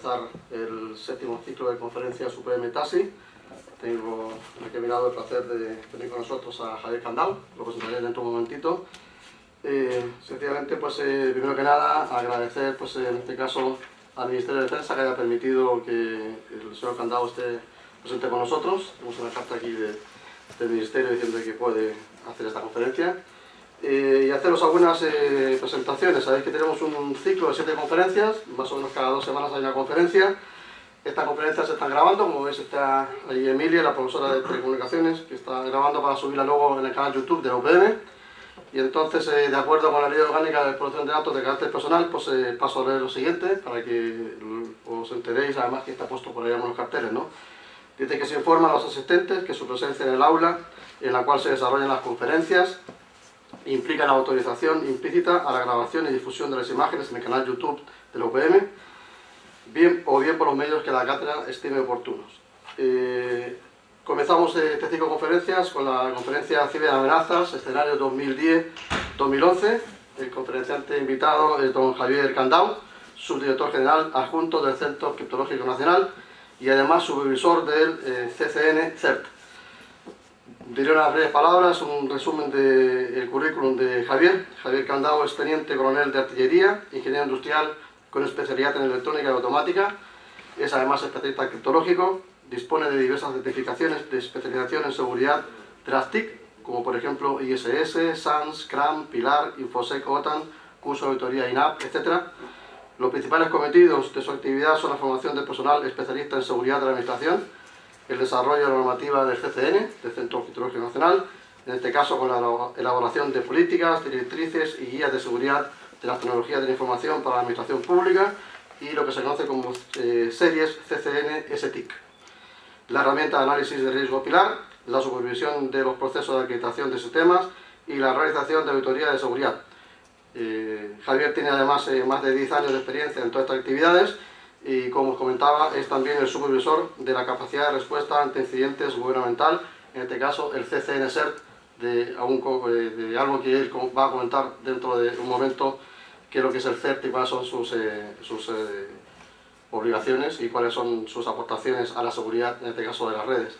comenzar el séptimo ciclo de conferencias UPM TASI. Tengo aquí a mi lado el placer de tener con nosotros a Javier Candau, lo presentaré dentro de un momentito. Sencillamente, pues, primero que nada, agradecer, pues, en este caso, al Ministerio de Defensa que haya permitido que el señor Candau esté presente con nosotros. Tenemos una carta aquí del Ministerio diciendo que puede hacer esta conferencia. Y haceros algunas presentaciones. Sabéis que tenemos un ciclo de 7 conferencias, más o menos cada 2 semanas hay una conferencia. Estas conferencias se están grabando, como veis está ahí Emilia, la profesora de telecomunicaciones, que está grabando para subirla luego en el canal YouTube de la UPM. Y entonces, de acuerdo con la ley orgánica de protección de datos de carácter personal, pues paso a leer lo siguiente, para que os enteréis, además que está puesto por ahí en los carteles, ¿no? Dice que se informa a los asistentes que su presencia en el aula, en la cual se desarrollan las conferencias, implica la autorización implícita a la grabación y difusión de las imágenes en el canal YouTube de la UPM, bien por los medios que la cátedra estime oportunos. Comenzamos este ciclo de conferencias con la conferencia Ciberamenazas, escenario 2010-2011. El conferenciante invitado es don Javier Candau, subdirector general adjunto del Centro Criptológico Nacional y además supervisor del CCN CERT. Diré unas breves palabras, un resumen del currículum de Javier. Javier Candau es teniente coronel de artillería, ingeniero industrial con especialidad en electrónica y automática. Es además especialista criptológico, dispone de diversas certificaciones de especialización en seguridad de las TIC, como por ejemplo ISS, SANS, CRAM, Pilar, Infosec, OTAN, curso de auditoría INAP, etc. Los principales cometidos de su actividad son la formación del personal especialista en seguridad de la administración, el desarrollo de la normativa del CCN, del Centro Criptológico Nacional, en este caso con la elaboración de políticas, directrices y guías de seguridad de las tecnologías de la información para la administración pública y lo que se conoce como series CCN-STIC. La herramienta de análisis de riesgo Pilar, la supervisión de los procesos de acreditación de sistemas y la realización de auditoría de seguridad. Javier tiene además más de 10 años de experiencia en todas estas actividades y, como os comentaba, es también el supervisor de la capacidad de respuesta ante incidentes gubernamental, en este caso el CCN-CERT, de algo que él va a comentar dentro de un momento, qué es lo que es el CERT y cuáles son sus obligaciones y cuáles son sus aportaciones a la seguridad, en este caso de las redes.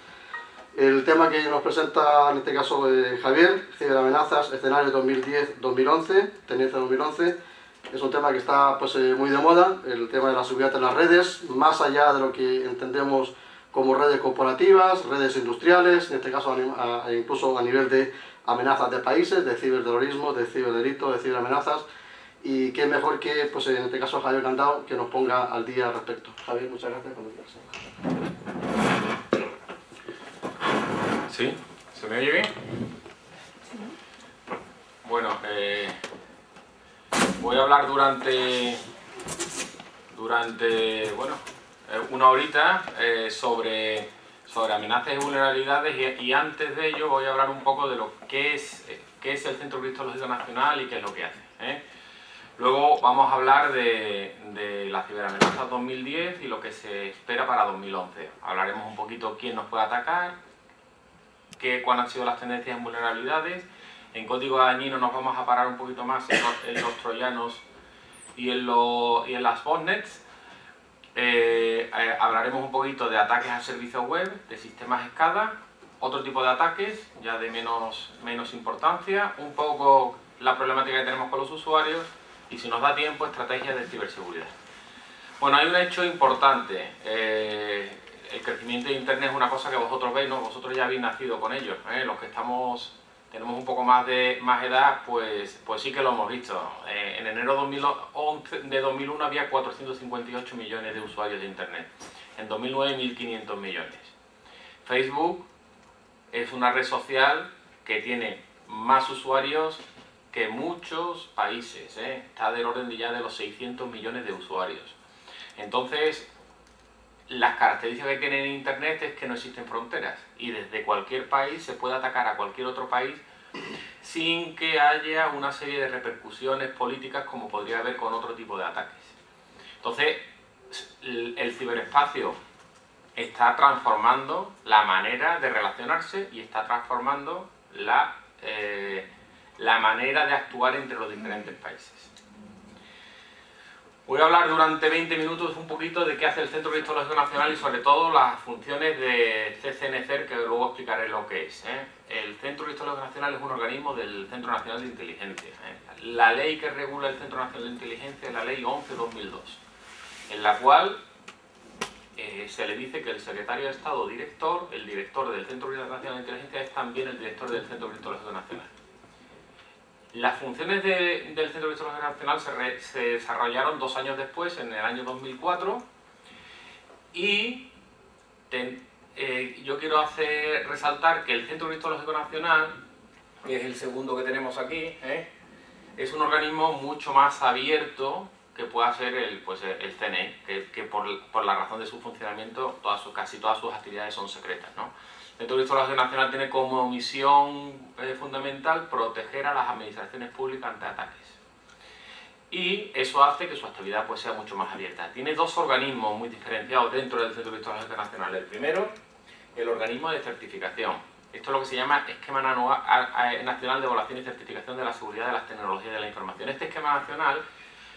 El tema que nos presenta en este caso Javier, ciberamenazas, escenario 2010-2011, tendencia 2011, es un tema que está, pues, muy de moda, el tema de la seguridad en las redes, más allá de lo que entendemos como redes corporativas, redes industriales, en este caso incluso a nivel de amenazas de países, de ciberterrorismo, de ciberdelito, de ciberamenazas. Y qué mejor que, pues, en este caso, Javier Candau, que nos ponga al día al respecto. Javier, muchas gracias. ¿Sí? ¿Se me oye bien? Bueno, voy a hablar durante una horita sobre amenazas y vulnerabilidades y antes de ello voy a hablar un poco de lo que es el Centro Criptológico Nacional y qué es lo que hace. Luego vamos a hablar de las ciberamenazas 2010 y lo que se espera para 2011. Hablaremos un poquito quién nos puede atacar, cuáles han sido las tendencias en vulnerabilidades. En código dañino nos vamos a parar un poquito más en los troyanos y en las botnets. Hablaremos un poquito de ataques a servicios web, de sistemas SCADA, otro tipo de ataques ya de menos importancia, un poco la problemática que tenemos con los usuarios y, si nos da tiempo, estrategias de ciberseguridad. Bueno, hay un hecho importante. El crecimiento de Internet es una cosa que vosotros veis, ¿no? Vosotros ya habéis nacido con ello. Los que tenemos un poco más de edad, pues sí que lo hemos visto. En enero de 2001 había 458 millones de usuarios de Internet. En 2009, 1.500 millones. Facebook es una red social que tiene más usuarios que muchos países, está del orden ya de los 600 millones de usuarios. Entonces, las características que tiene Internet es que no existen fronteras y desde cualquier país se puede atacar a cualquier otro país sin que haya una serie de repercusiones políticas como podría haber con otro tipo de ataques. Entonces, el ciberespacio está transformando la manera de relacionarse y está transformando la manera de actuar entre los diferentes países. Voy a hablar durante 20 minutos un poquito de qué hace el Centro Criptológico Nacional y sobre todo las funciones de CCNCER, que luego explicaré lo que es. El Centro Criptológico Nacional es un organismo del Centro Nacional de Inteligencia. La ley que regula el Centro Nacional de Inteligencia es la Ley 11/2002, en la cual se le dice que el secretario de Estado director, el director del Centro Nacional de Inteligencia, es también el director del Centro Criptológico Nacional. Las funciones del Centro Criptológico Nacional se desarrollaron 2 años después, en el año 2004, y yo quiero resaltar que el Centro Criptológico Nacional, que es el segundo que tenemos aquí, es un organismo mucho más abierto que pueda ser el CNI, que por la razón de su funcionamiento casi todas sus actividades son secretas, ¿no? El Centro Criptológico Nacional tiene como misión fundamental proteger a las administraciones públicas ante ataques. Y eso hace que su actividad sea mucho más abierta. Tiene 2 organismos muy diferenciados dentro del Centro Criptológico Nacional. El primero, el organismo de certificación. Esto es lo que se llama Esquema Nacional de Evaluación y Certificación de la Seguridad de las Tecnologías de la Información. Este esquema nacional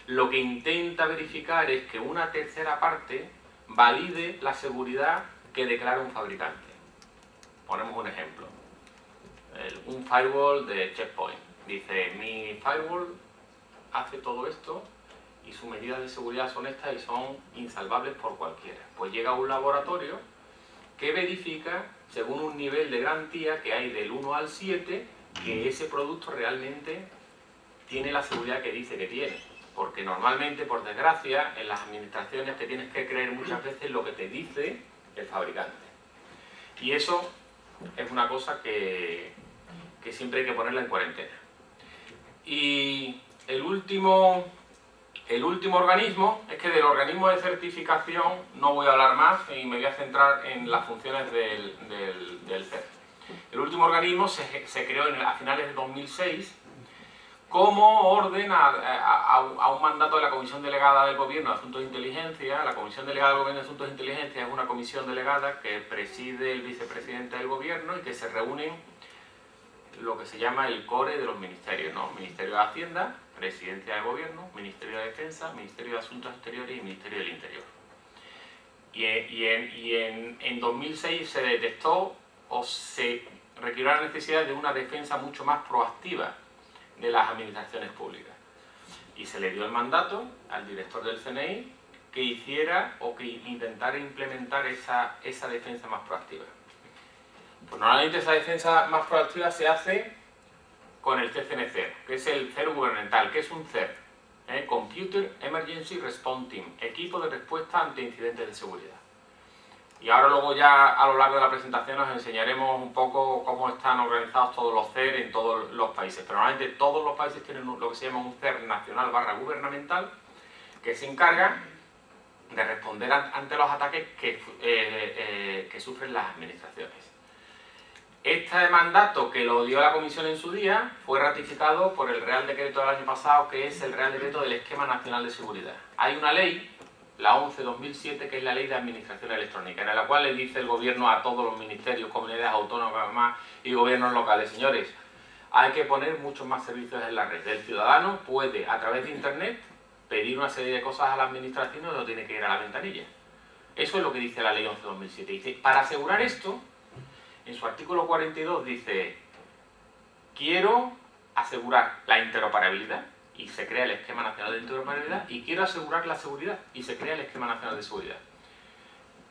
lo que intenta verificar es que una tercera parte valide la seguridad que declara un fabricante. Ponemos un ejemplo. Un firewall de Checkpoint. Dice, mi firewall hace todo esto y sus medidas de seguridad son estas y son insalvables por cualquiera. Pues llega un laboratorio que verifica, según un nivel de garantía que hay del 1 al 7, que ese producto realmente tiene la seguridad que dice que tiene. Porque normalmente, por desgracia, en las administraciones te tienes que creer muchas veces lo que te dice el fabricante. Y eso es una cosa que siempre hay que ponerla en cuarentena. Y el último organismo, es que del organismo de certificación no voy a hablar más y me voy a centrar en las funciones del CER. El último organismo se creó a finales de 2006 como orden a un mandato de la Comisión Delegada del Gobierno de Asuntos de Inteligencia. La Comisión Delegada del Gobierno de Asuntos de Inteligencia es una comisión delegada que preside el vicepresidente del Gobierno y que se reúnen lo que se llama el core de los ministerios, ¿no? Ministerio de Hacienda, Presidencia del Gobierno, Ministerio de Defensa, Ministerio de Asuntos Exteriores y Ministerio del Interior. Y en 2006 se detectó o se requirió la necesidad de una defensa mucho más proactiva de las administraciones públicas. Y se le dio el mandato al director del CNI que hiciera o que intentara implementar esa defensa más proactiva. Pues normalmente esa defensa más proactiva se hace con el CCNCER, que es el CER gubernamental. ¿Qué es un CER? Computer Emergency Response Team, equipo de respuesta ante incidentes de seguridad. Y ahora luego ya a lo largo de la presentación os enseñaremos un poco cómo están organizados todos los CER en todos los países. Pero normalmente todos los países tienen lo que se llama un CER nacional / gubernamental, que se encarga de responder ante los ataques que sufren las administraciones. Este mandato, que lo dio la Comisión en su día, fue ratificado por el Real Decreto del año pasado, que es el Real Decreto del Esquema Nacional de Seguridad. Hay una ley, la 11/2007, que es la Ley de Administración Electrónica, en la cual le dice el Gobierno a todos los ministerios, comunidades autónomas y gobiernos locales: señores, hay que poner muchos más servicios en la red. El ciudadano puede, a través de Internet, pedir una serie de cosas a la administración y no tiene que ir a la ventanilla. Eso es lo que dice la Ley 11/2007. Dice, para asegurar esto, en su artículo 42 dice: quiero asegurar la interoperabilidad, y se crea el Esquema Nacional de Interoperabilidad, y quiero asegurar la seguridad, y se crea el Esquema Nacional de Seguridad.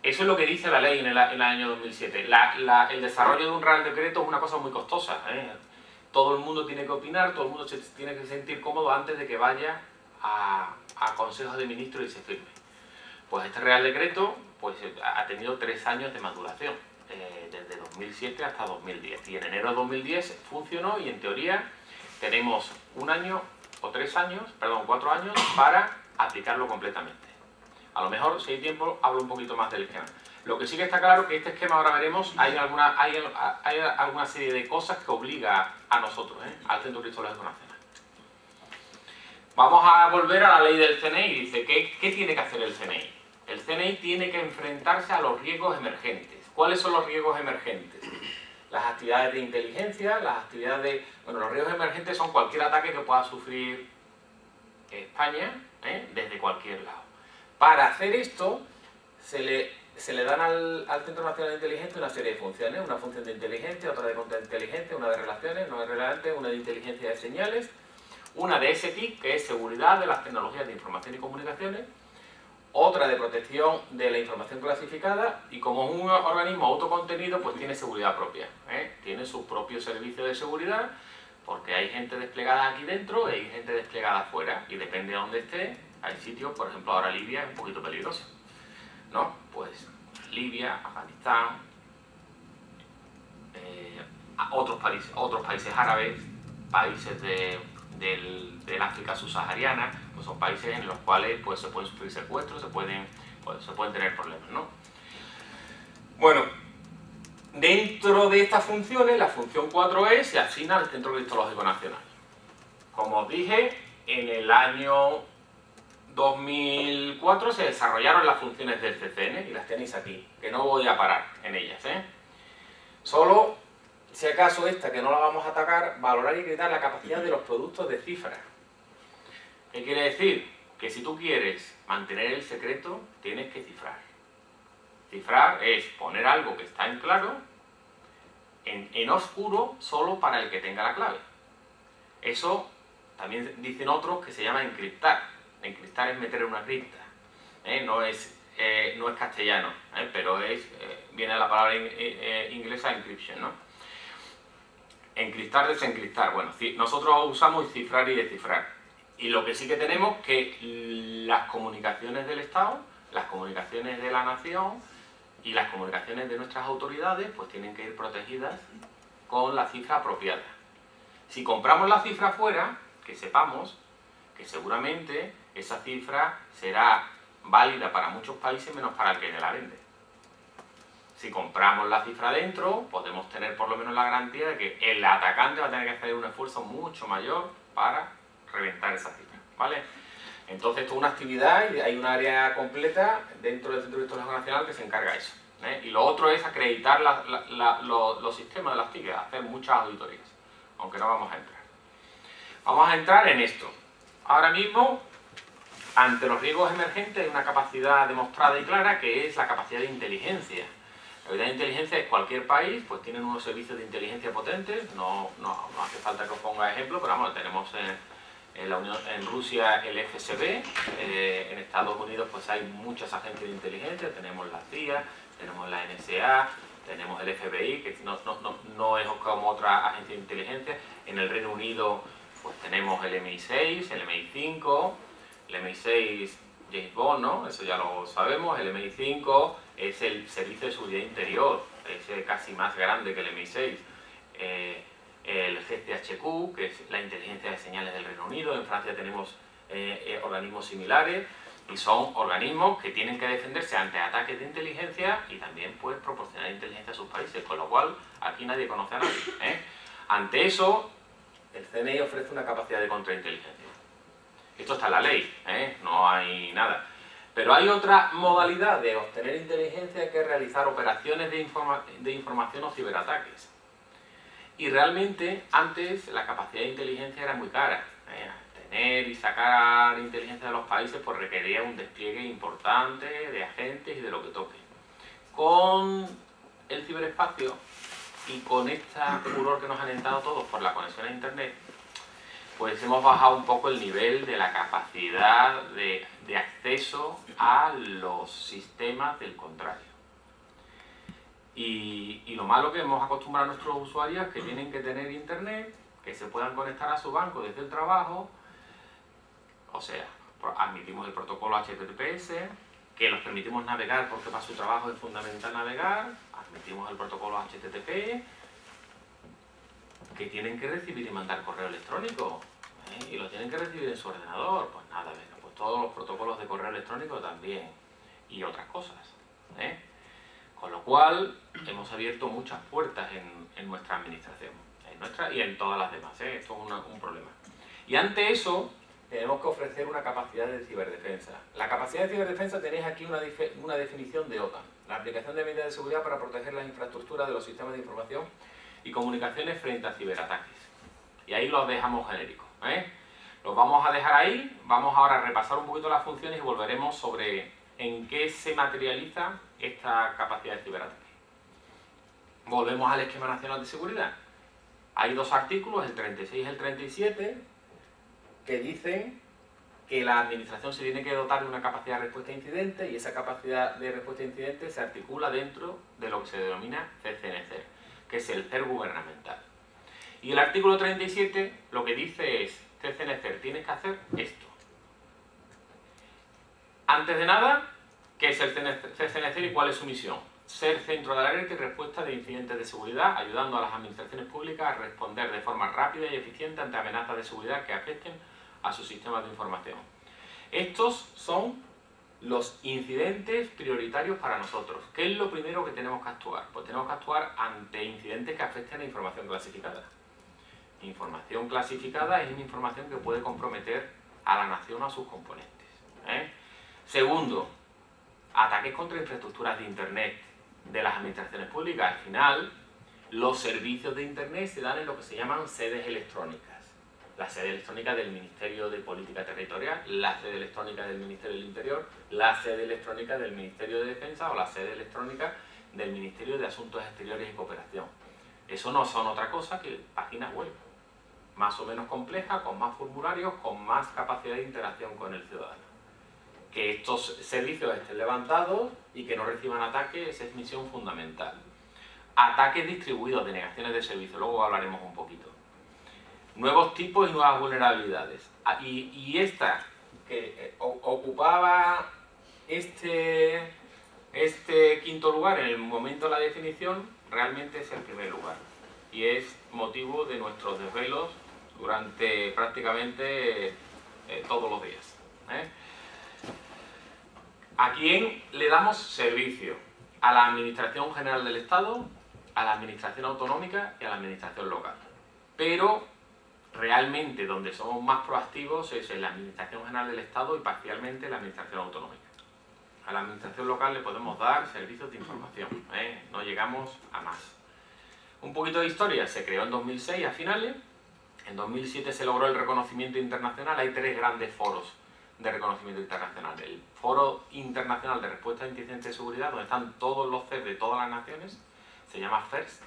Eso es lo que dice la ley en el año 2007. El desarrollo de un Real Decreto es una cosa muy costosa, Todo el mundo tiene que opinar, todo el mundo se tiene que sentir cómodo antes de que vaya a Consejo de Ministros y se firme. Pues este Real Decreto ha tenido 3 años de maduración, desde 2007 hasta 2010. Y en enero de 2010 funcionó y en teoría tenemos 1 año o 4 años para aplicarlo completamente. A lo mejor, si hay tiempo, hablo un poquito más del esquema. Lo que sí que está claro que este esquema, ahora veremos, hay alguna serie de cosas que obliga a nosotros, al Centro Criptológico Nacional. Vamos a volver a la ley del CNI. Dice, ¿qué tiene que hacer el CNI? El CNI tiene que enfrentarse a los riesgos emergentes. ¿Cuáles son los riesgos emergentes? Las actividades de inteligencia, los riesgos emergentes son cualquier ataque que pueda sufrir España desde cualquier lado. Para hacer esto, se le dan al Centro Nacional de Inteligencia una serie de funciones, una función de inteligencia, otra de contrainteligencia, una de relaciones, no es relevante, una de inteligencia de señales, una de STIC, que es seguridad de las tecnologías de información y comunicaciones, otra de protección de la información clasificada, y como es un organismo autocontenido, pues tiene seguridad propia, tiene su propio servicio de seguridad, porque hay gente desplegada aquí dentro y hay gente desplegada afuera, y depende de dónde esté, hay sitios, por ejemplo ahora Libia es un poquito peligroso, ¿no? Pues Libia, Afganistán, otros países árabes, países del África subsahariana, pues son países en los cuales pues, se pueden sufrir secuestros, se pueden tener problemas, ¿no? Bueno, dentro de estas funciones, la función 4E se asigna al Centro Criptológico Nacional. Como os dije, en el año 2004 se desarrollaron las funciones del CCN y las tenéis aquí, que no voy a parar en ellas, Solo, si acaso esta, que no la vamos a atacar, valorar y acreditar la capacidad de los productos de cifra. ¿Qué quiere decir? Que si tú quieres mantener el secreto, tienes que cifrar. Cifrar es poner algo que está en claro, en oscuro, solo para el que tenga la clave. Eso también dicen otros que se llama encriptar. Encriptar es meter en una cripta. No es castellano, pero viene de la palabra inglesa encryption, ¿no? Encriptar, desencriptar. Bueno, nosotros usamos cifrar y descifrar. Y lo que sí que tenemos que las comunicaciones del Estado, las comunicaciones de la nación y las comunicaciones de nuestras autoridades, pues tienen que ir protegidas con la cifra apropiada. Si compramos la cifra fuera, que sepamos que seguramente esa cifra será válida para muchos países menos para el que la vende. Si compramos la cifra dentro, podemos tener por lo menos la garantía de que el atacante va a tener que hacer un esfuerzo mucho mayor para reventar esa cifra, ¿vale? Entonces, esto es una actividad y hay un área completa dentro del Centro Criptológico Nacional que se encarga de eso, Y lo otro es acreditar los sistemas de las TIC, hacer muchas auditorías, aunque no vamos a entrar. Vamos a entrar en esto. Ahora mismo, ante los riesgos emergentes, hay una capacidad demostrada y clara que es la capacidad de inteligencia. La capacidad de inteligencia es cualquier país, pues tienen unos servicios de inteligencia potentes, no hace falta que os ponga ejemplo, pero vamos, tenemos en Rusia el FSB, en Estados Unidos pues hay muchas agencias de inteligencia, tenemos la CIA, tenemos la NSA, tenemos el FBI, que no es como otra agencia de inteligencia. En el Reino Unido pues tenemos el MI6, el MI5, el MI6 James Bond, ¿no? Eso ya lo sabemos. El MI5 es el Servicio de Seguridad Interior, es casi más grande que el MI6. El GCHQ, que es la inteligencia de señales del Reino Unido. En Francia tenemos organismos similares y son organismos que tienen que defenderse ante ataques de inteligencia y también pues proporcionar inteligencia a sus países, con lo cual aquí nadie conoce a nadie, Ante eso, el CNI ofrece una capacidad de contrainteligencia. Esto está en la ley, no hay nada. Pero hay otra modalidad de obtener inteligencia que es realizar operaciones de información o ciberataques. Y realmente antes la capacidad de inteligencia era muy cara. Tener y sacar inteligencia de los países pues requería un despliegue importante de agentes y de lo que toque. Con el ciberespacio y con este furor que nos han entrado todos por la conexión a internet, pues hemos bajado un poco el nivel de la capacidad de acceso a los sistemas del contrario. Y lo malo que hemos acostumbrado a nuestros usuarios es que tienen que tener internet, que se puedan conectar a su banco desde el trabajo, o sea, admitimos el protocolo HTTPS, que los permitimos navegar porque para su trabajo es fundamental navegar, admitimos el protocolo HTTP, que tienen que recibir y mandar correo electrónico, y lo tienen que recibir en su ordenador, pues nada, venga, pues todos los protocolos de correo electrónico también, y otras cosas, Con lo cual, hemos abierto muchas puertas en nuestra administración, en nuestra y en todas las demás, Esto es un problema. Y ante eso, tenemos que ofrecer una capacidad de ciberdefensa. La capacidad de ciberdefensa tenéis aquí una definición de OTAN, la aplicación de medidas de seguridad para proteger las infraestructuras de los sistemas de información y comunicaciones frente a ciberataques. Y ahí los dejamos genéricos, Los vamos a dejar ahí, vamos ahora a repasar un poquito las funciones y volveremos sobre en qué se materializa esta capacidad de ciberataque. Volvemos al Esquema Nacional de Seguridad. Hay dos artículos, el 36 y el 37, que dicen que la administración se tiene que dotar de una capacidad de respuesta a incidentes y esa capacidad de respuesta a incidentes se articula dentro de lo que se denomina CCNCER, que es el CER gubernamental. Y el artículo 37 lo que dice es, CCNCER, tienes que hacer esto. Antes de nada, ¿qué es el CCNCER y cuál es su misión? Ser centro de alerta y respuesta de incidentes de seguridad, ayudando a las administraciones públicas a responder de forma rápida y eficiente ante amenazas de seguridad que afecten a sus sistemas de información. Estos son los incidentes prioritarios para nosotros. ¿Qué es lo primero que tenemos que actuar? Pues tenemos que actuar ante incidentes que afecten a información clasificada. Información clasificada es una información que puede comprometer a la nación o a sus componentes. Segundo, ataques contra infraestructuras de Internet de las administraciones públicas. Al final, los servicios de Internet se dan en lo que se llaman sedes electrónicas. La sede electrónica del Ministerio de Política Territorial, la sede electrónica del Ministerio del Interior, la sede electrónica del Ministerio de Defensa o la sede electrónica del Ministerio de Asuntos Exteriores y Cooperación. Eso no son otra cosa que páginas web, más o menos complejas, con más formularios, con más capacidad de interacción con el ciudadano. Que estos servicios estén levantados y que no reciban ataques, esa es misión fundamental. Ataques distribuidos, denegaciones de servicio, luego hablaremos un poquito. Nuevos tipos y nuevas vulnerabilidades. Y esta que ocupaba este quinto lugar en el momento de la definición, realmente es el primer lugar. Y es motivo de nuestros desvelos durante prácticamente todos los días. ¿A quién le damos servicio? A la Administración General del Estado, a la Administración Autonómica y a la Administración Local. Pero realmente donde somos más proactivos es en la Administración General del Estado y parcialmente en la Administración Autonómica. A la Administración Local le podemos dar servicios de información, no llegamos a más. Un poquito de historia, se creó en 2006 a finales, en 2007 se logró el reconocimiento internacional, hay tres grandes foros de reconocimiento internacional. El Foro Internacional de Respuesta a Incidentes de Seguridad, donde están todos los CER de todas las naciones, se llama FIRST.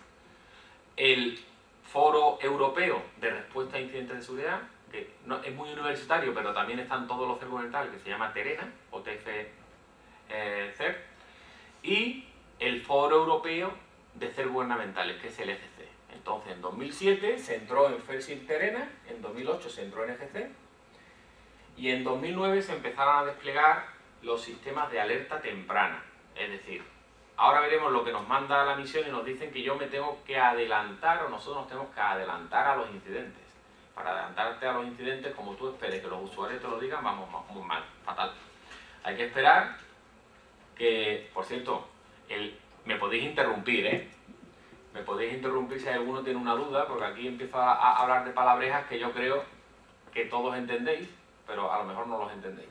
El Foro Europeo de Respuesta a Incidentes de Seguridad, que no, es muy universitario, pero también están todos los CER gubernamentales, que se llama TERENA, o TF-CER. Y el Foro Europeo de CER gubernamentales, que es el EGC. Entonces, en 2007 se entró en FERSIL TERENA, en 2008 se entró en EGC, y en 2009 se empezaron a desplegar los sistemas de alerta temprana. Es decir, ahora veremos lo que nos manda la misión y nos dicen que yo me tengo que adelantar o nosotros nos tenemos que adelantar a los incidentes. Para adelantarte a los incidentes, como tú esperes que los usuarios te lo digan, vamos muy mal, fatal. Hay que esperar que, por cierto, me podéis interrumpir, Me podéis interrumpir si alguno tiene una duda, porque aquí empiezo a hablar de palabrejas que yo creo que todos entendéis, pero a lo mejor no los entendéis,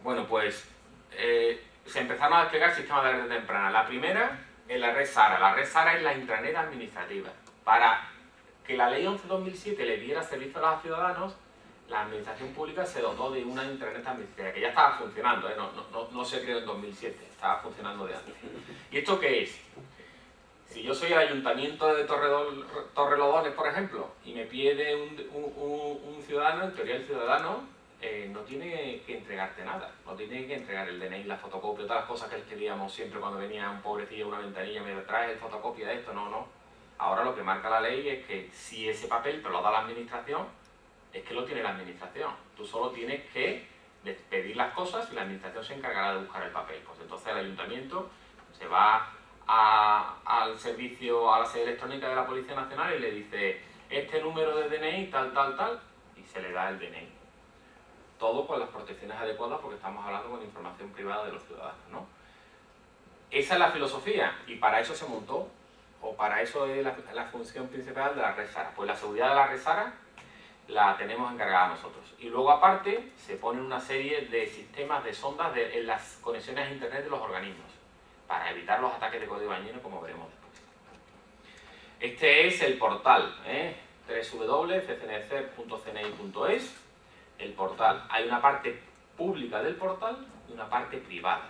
Bueno, pues se empezaron a desplegar sistemas de alerta temprana. La primera es la red SARA. La red SARA es la intranet administrativa. Para que la ley 11/2007 le diera servicio a los ciudadanos, la administración pública se dotó de una intranet administrativa que ya estaba funcionando, no se creó en 2007, estaba funcionando de antes. ¿Y esto qué es? Si yo soy el ayuntamiento de Torrelodones, por ejemplo, y me pide un ciudadano, en teoría el ciudadano no tiene que entregarte nada, no tiene que entregar el DNI, la fotocopia, todas las cosas que les pedíamos siempre cuando venía un pobrecillo a una ventanilla, me trae fotocopia de esto, no. Ahora lo que marca la ley es que si ese papel te lo da la administración, es que lo tiene la administración. Tú solo tienes que pedir las cosas y la administración se encargará de buscar el papel. Pues entonces el ayuntamiento se va al servicio, a la sede electrónica de la Policía Nacional y le dice este número de DNI, tal, y se le da el DNI. Todo con las protecciones adecuadas porque estamos hablando con información privada de los ciudadanos, ¿no? Esa es la filosofía y para eso se montó, o para eso es la función principal de la red SARA. Pues la seguridad de la red SARA la tenemos encargada nosotros. Y luego aparte se ponen una serie de sistemas de sondas en las conexiones a internet de los organismos para evitar los ataques de código dañino, como veremos después. Este es el portal, www.ccncer.cni.es, el portal. Hay una parte pública del portal y una parte privada.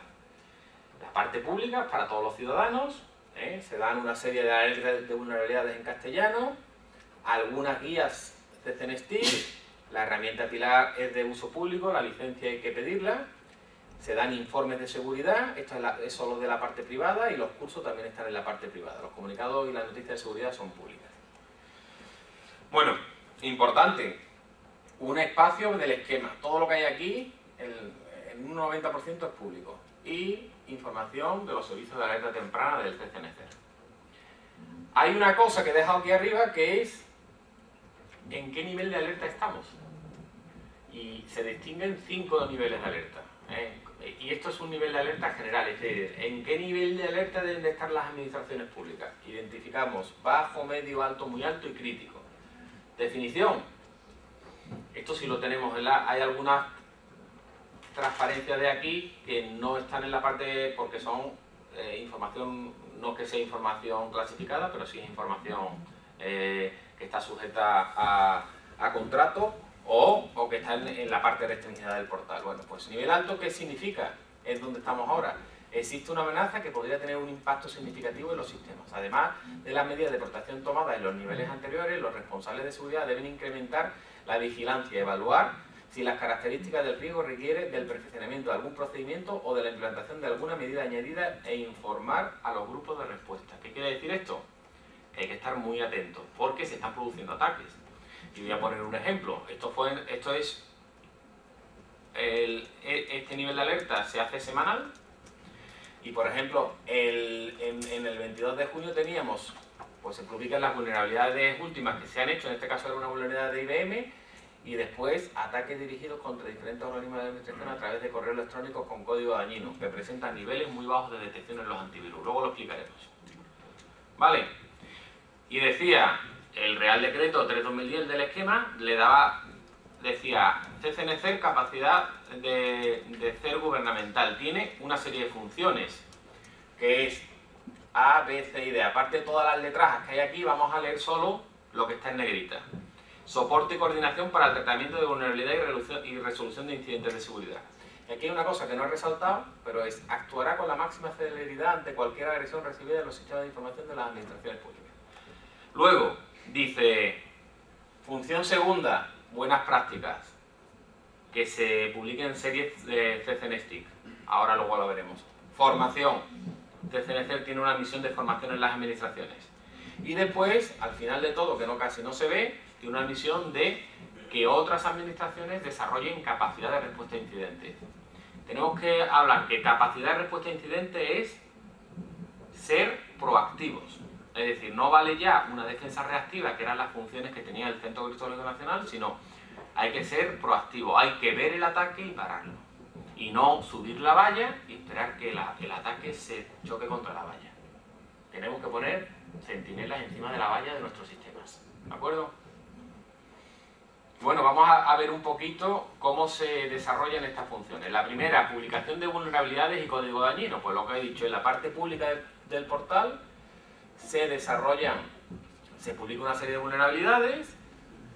La parte pública es para todos los ciudadanos, se dan una serie de alertas de vulnerabilidades en castellano, algunas guías CCNSTIC, la herramienta Pilar es de uso público, la licencia hay que pedirla, se dan informes de seguridad, esto es solo de la parte privada, y los cursos también están en la parte privada. Los comunicados y las noticias de seguridad son públicas. Bueno, importante, un espacio del esquema. Todo lo que hay aquí, en un 90% es público. Y información de los servicios de alerta temprana del CCNCER. Hay una cosa que he dejado aquí arriba que es en qué nivel de alerta estamos. Y se distinguen 5 niveles de alerta. Y esto es un nivel de alerta general, es decir, ¿en qué nivel de alerta deben de estar las administraciones públicas? Identificamos bajo, medio, alto, muy alto y crítico. Definición. Esto sí lo tenemos, hay algunas transparencias de aquí que no están en la parte porque son información, no que sea información clasificada, pero sí es información que está sujeta a contrato o que está en la parte restringida del portal. Bueno, pues nivel alto, ¿qué significa? Es donde estamos ahora. Existe una amenaza que podría tener un impacto significativo en los sistemas. Además de las medidas de protección tomadas en los niveles anteriores, los responsables de seguridad deben incrementar la vigilancia, evaluar si las características del riesgo requieren del perfeccionamiento de algún procedimiento o de la implantación de alguna medida añadida e informar a los grupos de respuesta. ¿Qué quiere decir esto? Que hay que estar muy atentos porque se están produciendo ataques. Y voy a poner un ejemplo. Este nivel de alerta se hace semanal y, por ejemplo, en el 22 de junio teníamos, pues se publican las vulnerabilidades últimas que se han hecho, en este caso era una vulnerabilidad de IBM, y después ataques dirigidos contra diferentes organismos de administración a través de correos electrónicos con código dañino, que presentan niveles muy bajos de detección en los antivirus. Luego lo explicaremos. ¿Vale? Y decía, el Real Decreto 3/2010 del esquema decía, CCNCER capacidad de CER gubernamental. Tiene una serie de funciones, que es A, B, C y D. Aparte de todas las letras que hay aquí, vamos a leer solo lo que está en negrita. Soporte y coordinación para el tratamiento de vulnerabilidad y resolución de incidentes de seguridad. Y aquí hay una cosa que no he resaltado, pero es actuará con la máxima celeridad ante cualquier agresión recibida en los sistemas de información de las administraciones públicas. Luego, dice, función segunda, buenas prácticas, que se publiquen en series de CCNSTIC. Ahora luego lo veremos. Formación. CCNCER tiene una misión de formación en las administraciones. Y después, al final de todo, que casi no se ve, tiene una misión de que otras administraciones desarrollen capacidad de respuesta a incidentes. Tenemos que hablar que capacidad de respuesta a incidentes es ser proactivos. Es decir, no vale ya una defensa reactiva, que eran las funciones que tenía el Centro Criptológico Nacional, sino hay que ser proactivo, hay que ver el ataque y pararlo. Y no subir la valla y esperar que el ataque se choque contra la valla. Tenemos que poner centinelas encima de la valla de nuestros sistemas. ¿De acuerdo? Bueno, vamos a ver un poquito cómo se desarrollan estas funciones. La primera, publicación de vulnerabilidades y código dañino. Pues lo que he dicho, en la parte pública del portal se publica una serie de vulnerabilidades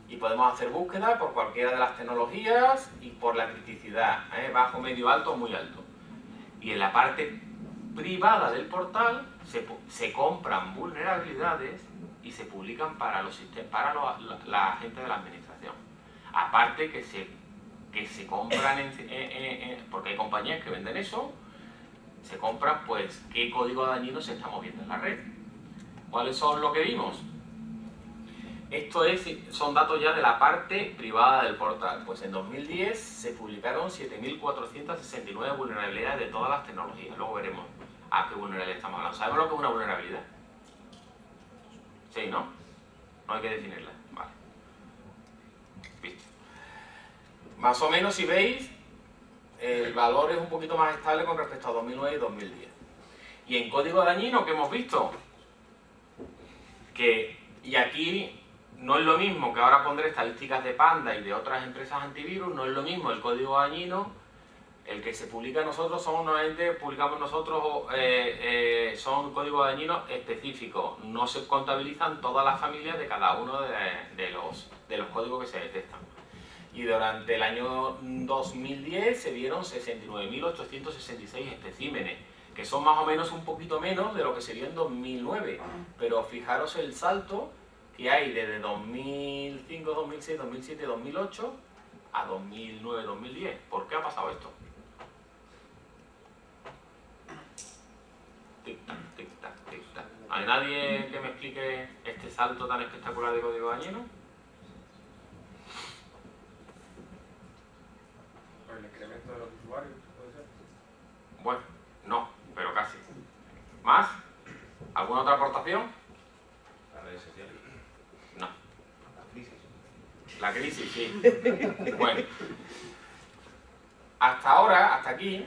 y podemos hacer búsqueda por cualquiera de las tecnologías y por la criticidad, bajo, medio, alto o muy alto. Y en la parte privada del portal se compran vulnerabilidades y se publican para los sistemas, para la gente de la administración. Aparte que se compran, porque hay compañías que venden eso, se compran pues qué código dañino se está moviendo en la red. ¿Cuáles son lo que vimos? Esto son datos ya de la parte privada del portal. Pues en 2010 se publicaron 7.469 vulnerabilidades de todas las tecnologías. Luego veremos a qué vulnerabilidad estamos hablando. ¿Sabemos lo que es una vulnerabilidad? Sí, ¿no? No hay que definirla. Vale. Visto. Más o menos, si veis, el valor es un poquito más estable con respecto a 2009 y 2010. Y en código dañino, ¿qué hemos visto? Y aquí no es lo mismo, que ahora pondré estadísticas de Panda y de otras empresas antivirus, no es lo mismo el código dañino El que se publica nosotros normalmente publicamos nosotros son códigos dañinos específicos, no se contabilizan todas las familias de cada uno de los códigos que se detectan. Y durante el año 2010 se dieron 69.866 especímenes, que son más o menos un poquito menos de lo que se dio en 2009, pero fijaros el salto que hay desde 2005, 2006, 2007, 2008 a 2009, 2010. ¿Por qué ha pasado esto? Tic-tac, tic-tac, tic-tac. ¿Hay nadie que me explique este salto tan espectacular de código dañino? ¿Por el incremento de los usuarios, puede ser? Bueno, no, pero casi. ¿Más? ¿Alguna otra aportación? Las redes sociales. No. La crisis. La crisis, sí. Bueno. Hasta ahora, hasta aquí,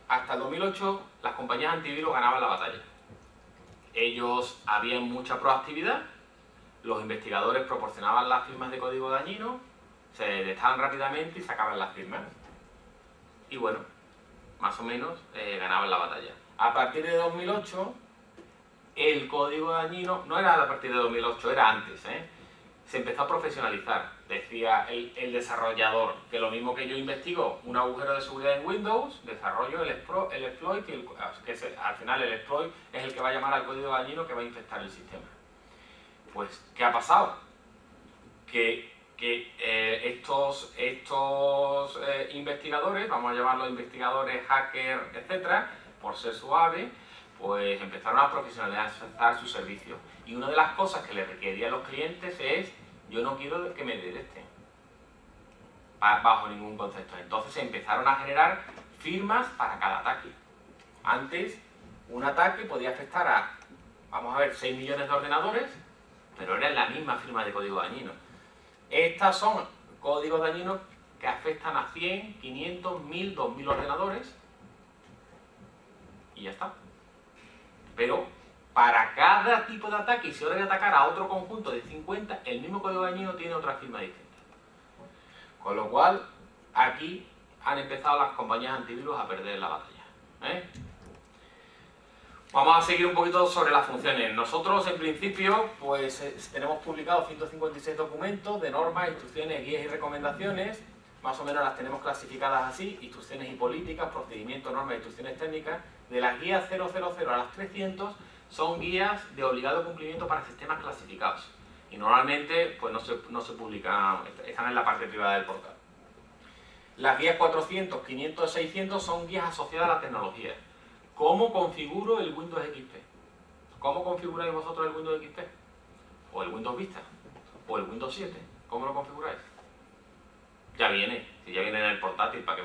hasta el 2008, las compañías antivirus ganaban la batalla. Ellos habían mucha proactividad, los investigadores proporcionaban las firmas de código dañino, se detectaban rápidamente y sacaban las firmas. Y bueno, más o menos ganaban la batalla. A partir de 2008, el código dañino, no era a partir de 2008, era antes, se empezó a profesionalizar. Decía el desarrollador que lo mismo que yo investigo un agujero de seguridad en Windows, desarrollo el exploit, al final el exploit es el que va a llamar al código dañino que va a infectar el sistema. Pues, ¿qué ha pasado? Que estos investigadores, vamos a llamarlos investigadores, hackers, etcétera, por ser suave, pues empezaron a profesionalizar su servicio. Y una de las cosas que le requerían los clientes es: yo no quiero que me detecten bajo ningún concepto. Entonces se empezaron a generar firmas para cada ataque. Antes, un ataque podía afectar a, vamos a ver, 6 millones de ordenadores, pero era la misma firma de código dañino. Estas son códigos dañinos que afectan a 100, 500, 1000, 2000 ordenadores y ya está. Pero para cada tipo de ataque, y si ahora hay que atacar a otro conjunto de 50, el mismo código dañino tiene otra firma distinta. Con lo cual, aquí han empezado las compañías antivirus a perder la batalla. Vamos a seguir un poquito sobre las funciones. Nosotros, en principio, pues tenemos publicados 156 documentos de normas, instrucciones, guías y recomendaciones. Más o menos las tenemos clasificadas así: instrucciones y políticas, procedimientos, normas e instrucciones técnicas. De las guías 000 a las 300 son guías de obligado cumplimiento para sistemas clasificados. Y normalmente pues no se publican, están en la parte privada del portal. Las guías 400, 500, 600 son guías asociadas a la tecnología. ¿Cómo configuro el Windows XP? ¿Cómo configuráis vosotros el Windows XP? ¿O el Windows Vista? ¿O el Windows 7? ¿Cómo lo configuráis? Ya viene, si ya viene en el portátil, ¿para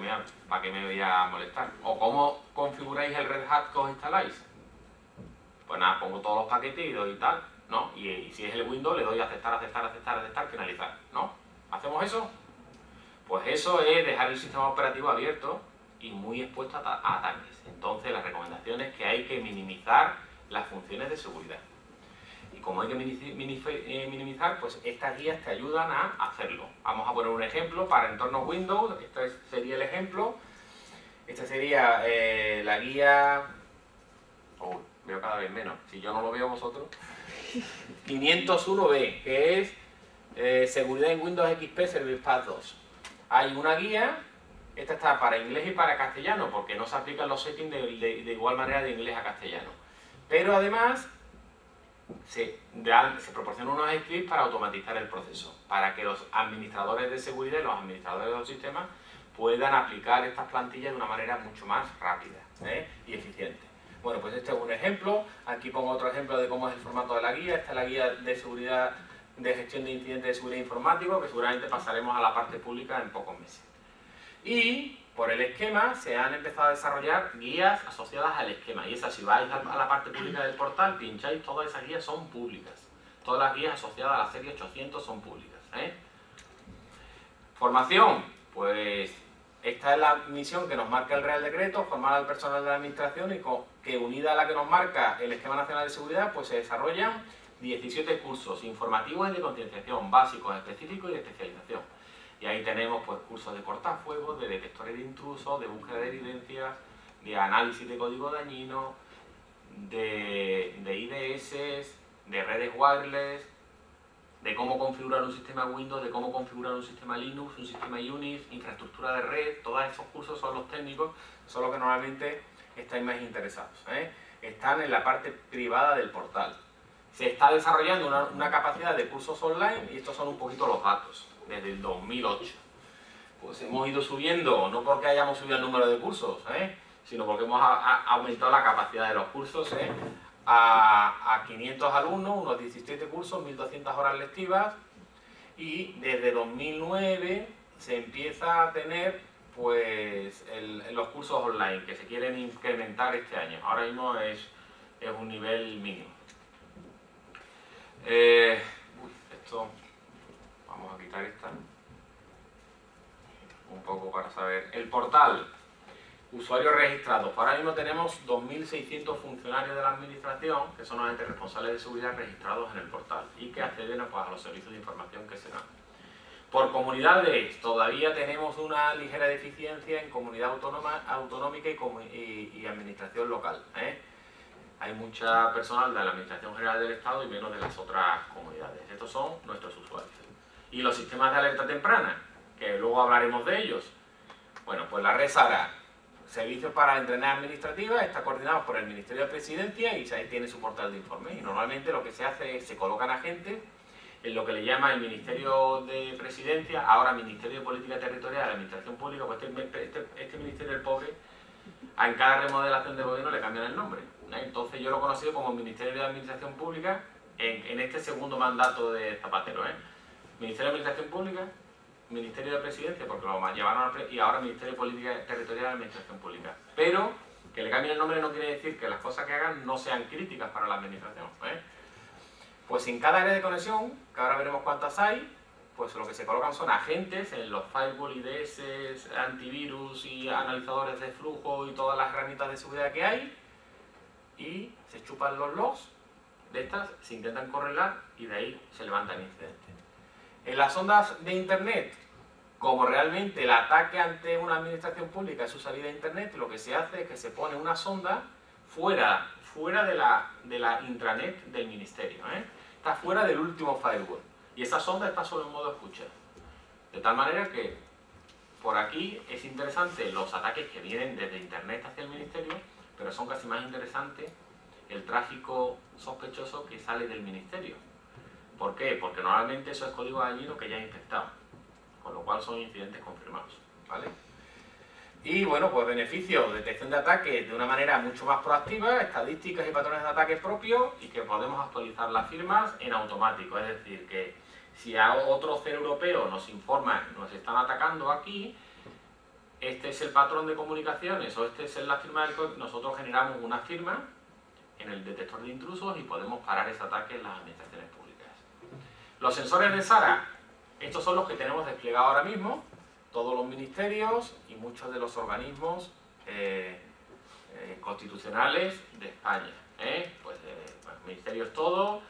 qué me voy a molestar? ¿O cómo configuráis el Red Hat que os instaláis? Pues nada, pongo todos los paquetes y doy tal, ¿no? Y si es el Windows, le doy a aceptar, aceptar, aceptar, aceptar, finalizar, ¿no? ¿Hacemos eso? Pues eso es dejar el sistema operativo abierto y muy expuesto a ataques. Entonces, la recomendación es que hay que minimizar las funciones de seguridad. Y como hay que minimizar, pues estas guías te ayudan a hacerlo. Vamos a poner un ejemplo para entornos Windows. Este sería el ejemplo. Esta sería la guía... veo cada vez menos. Si yo no lo veo, vosotros. 501B, que es seguridad en Windows XP Service Pack 2. Hay una guía. Esta está para inglés y para castellano, porque no se aplican los settings de igual manera de inglés a castellano. Pero además se proporcionan unos scripts para automatizar el proceso, para que los administradores de seguridad y los administradores de los sistemas puedan aplicar estas plantillas de una manera mucho más rápida y eficiente. Bueno, pues este es un ejemplo. Aquí pongo otro ejemplo de cómo es el formato de la guía. Esta es la guía de seguridad, de gestión de incidentes de seguridad informático, que seguramente pasaremos a la parte pública en pocos meses. Y por el esquema se han empezado a desarrollar guías asociadas al esquema. Y esas, si vais a la parte pública del portal, pincháis, todas esas guías son públicas. Todas las guías asociadas a la serie 800 son públicas. Formación, pues esta es la misión que nos marca el Real Decreto: formar al personal de la administración, y que unida a la que nos marca el Esquema Nacional de Seguridad, pues se desarrollan 17 cursos informativos y de concienciación, básicos, específicos y de especialización. Y ahí tenemos pues cursos de cortafuegos, de detectores de intrusos, de búsqueda de evidencias, de análisis de código dañino, de IDS, de redes wireless, de cómo configurar un sistema Windows, de cómo configurar un sistema Linux, un sistema Unix, infraestructura de red. Todos esos cursos son los técnicos, son los que normalmente estáis más interesados, ¿eh? Están en la parte privada del portal. Se está desarrollando una capacidad de cursos online y estos son un poquito los datos, desde el 2008. Pues hemos ido subiendo, no porque hayamos subido el número de cursos, sino porque hemos aumentado la capacidad de los cursos, a 500 alumnos, unos 17 cursos, 1200 horas lectivas, y desde 2009 se empieza a tener pues los cursos online que se quieren incrementar este año. Ahora mismo es un nivel mínimo. Esto, vamos a quitar esta un poco para saber. El portal, usuarios registrados. Ahora mismo tenemos 2.600 funcionarios de la administración, que son los entes responsables de seguridad registrados en el portal y que acceden pues, a los servicios de información que se dan. Por comunidades, todavía tenemos una ligera deficiencia en comunidad autonómica y administración local, Hay mucha personal de la Administración General del Estado y menos de las otras comunidades. Estos son nuestros usuarios. Y los sistemas de alerta temprana, que luego hablaremos de ellos. Bueno, pues la red SARA, Servicios para Entrenar Administrativa, está coordinado por el Ministerio de Presidencia y ahí tiene su portal de informes. Y normalmente lo que se hace es se colocan agentes en lo que le llama el Ministerio de Presidencia, ahora Ministerio de Política Territorial, Administración Pública, pues este Ministerio del Pobre, en cada remodelación de gobierno le cambian el nombre. Entonces yo lo he conocido como Ministerio de Administración Pública en este segundo mandato de Zapatero. Ministerio de Administración Pública, Ministerio de Presidencia, porque lo llevaron y ahora Ministerio de Política Territorial y Administración Pública. Pero que le cambien el nombre no quiere decir que las cosas que hagan no sean críticas para la administración. Pues en cada área de conexión, que ahora veremos cuántas hay, pues lo que se colocan son agentes en los firewall, IDS, antivirus y analizadores de flujo y todas las herramientas de seguridad que hay, y se chupan los logs de estas, se intentan correlar y de ahí se levantan incidentes. En las ondas de internet, como realmente el ataque ante una administración pública es su salida a internet, lo que se hace es que se pone una sonda fuera de la intranet del ministerio, Está fuera del último firewall y esa sonda está solo en modo escucha, de tal manera que por aquí es interesante los ataques que vienen desde internet hacia el ministerio, pero son casi más interesantes el tráfico sospechoso que sale del ministerio. ¿Por qué? Porque normalmente eso es código dañino que ya he infectado, con lo cual son incidentes confirmados, ¿vale? Y bueno, pues beneficios, detección de ataques de una manera mucho más proactiva, estadísticas y patrones de ataques propios y que podemos actualizar las firmas en automático. Es decir, que si a otro CER europeo nos informa nos están atacando aquí, este es el patrón de comunicaciones o este es la firma del código, nosotros generamos una firma en el detector de intrusos y podemos parar ese ataque en las administraciones públicas. Los sensores de SARA, estos son los que tenemos desplegados ahora mismo, todos los ministerios y muchos de los organismos constitucionales de España. Pues, ministerios todos,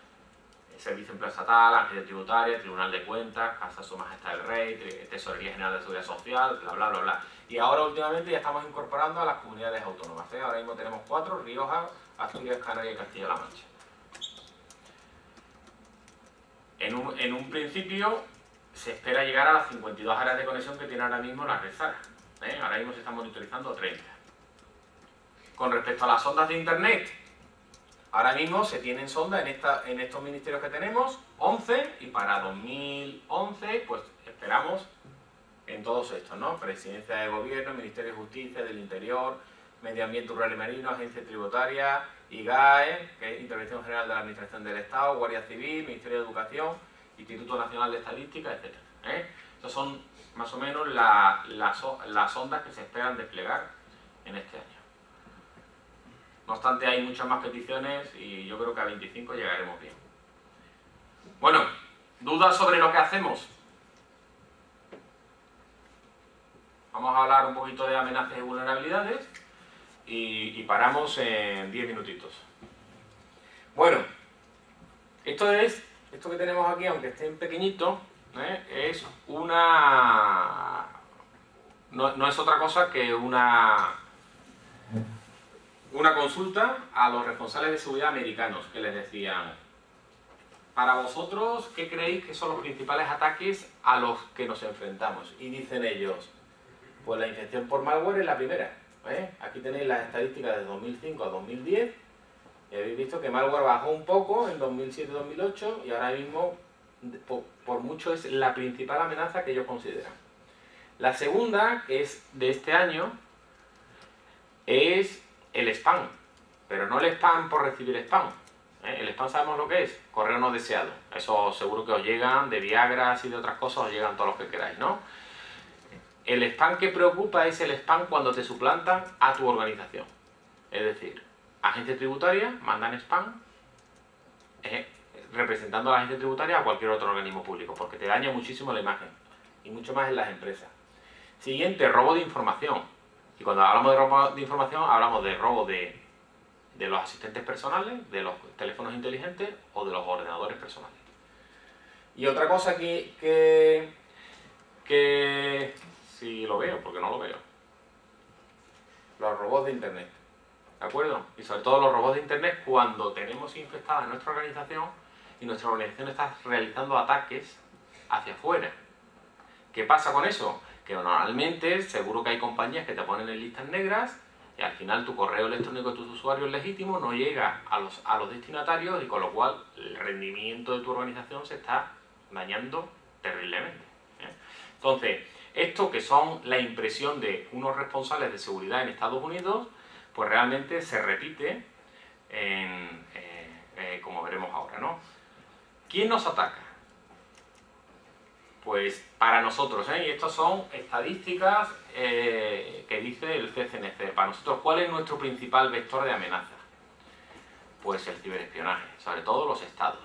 Servicio de Empleo Estatal, Agencia Tributaria, Tribunal de Cuentas, Casa de Su Majestad el Rey, Tesorería General de Seguridad Social, bla bla bla bla. Y ahora últimamente ya estamos incorporando a las comunidades autónomas. Ahora mismo tenemos 4, Rioja, Asturias, Canarias y Castilla-La Mancha. En un principio se espera llegar a las 52 áreas de conexión que tiene ahora mismo la red SARA. Ahora mismo se están monitorizando 30. Con respecto a las ondas de internet, ahora mismo se tienen sondas en estos ministerios que tenemos, 11, y para 2011 pues esperamos en todos estos, ¿no? Presidencia de Gobierno, Ministerio de Justicia, del Interior, Medio Ambiente Rural y Marino, Agencia Tributaria, IGAE, que es Intervención General de la Administración del Estado, Guardia Civil, Ministerio de Educación, Instituto Nacional de Estadística, etc. Estas son más o menos las ondas que se esperan desplegar en este año. No obstante, hay muchas más peticiones y yo creo que a 25 llegaremos bien. Bueno, ¿dudas sobre lo que hacemos? Vamos a hablar un poquito de amenazas y vulnerabilidades y paramos en 10 minutitos. Bueno, esto que tenemos aquí, aunque esté en pequeñito, es una... No es otra cosa que una consulta a los responsables de seguridad americanos que les decían: para vosotros, ¿qué creéis que son los principales ataques a los que nos enfrentamos? Y dicen ellos, pues la infección por malware es la primera. Aquí tenéis las estadísticas de 2005 a 2010 y habéis visto que malware bajó un poco en 2007-2008 y ahora mismo por mucho es la principal amenaza que ellos consideran. La segunda, que es de este año, es el spam, pero no el spam por recibir spam. El spam sabemos lo que es, correo no deseado. Eso seguro que os llegan de Viagras y de otras cosas, os llegan todos los que queráis, ¿no? El spam que preocupa es el spam cuando te suplantan a tu organización. Es decir, agencias tributarias mandan spam representando a la agencia tributaria a cualquier otro organismo público, porque te daña muchísimo la imagen, y mucho más en las empresas. Siguiente, robo de información. Y cuando hablamos de robo de información, hablamos de robo de los asistentes personales, de los teléfonos inteligentes o de los ordenadores personales. Y otra cosa que si lo veo, porque no lo veo, los robots de internet, ¿de acuerdo? Y sobre todo los robots de internet cuando tenemos infectada nuestra organización y nuestra organización está realizando ataques hacia afuera. ¿Qué pasa con eso? Que normalmente seguro que hay compañías que te ponen en listas negras y al final tu correo electrónico de tus usuarios legítimos no llega a los destinatarios y con lo cual el rendimiento de tu organización se está dañando terriblemente. Entonces, esto que son la impresión de unos responsables de seguridad en Estados Unidos, pues realmente se repite como veremos ahora, ¿no? ¿Quién nos ataca? Pues para nosotros, y estas son estadísticas que dice el CCNC. Para nosotros, ¿cuál es nuestro principal vector de amenaza? Pues el ciberespionaje, sobre todo los estados.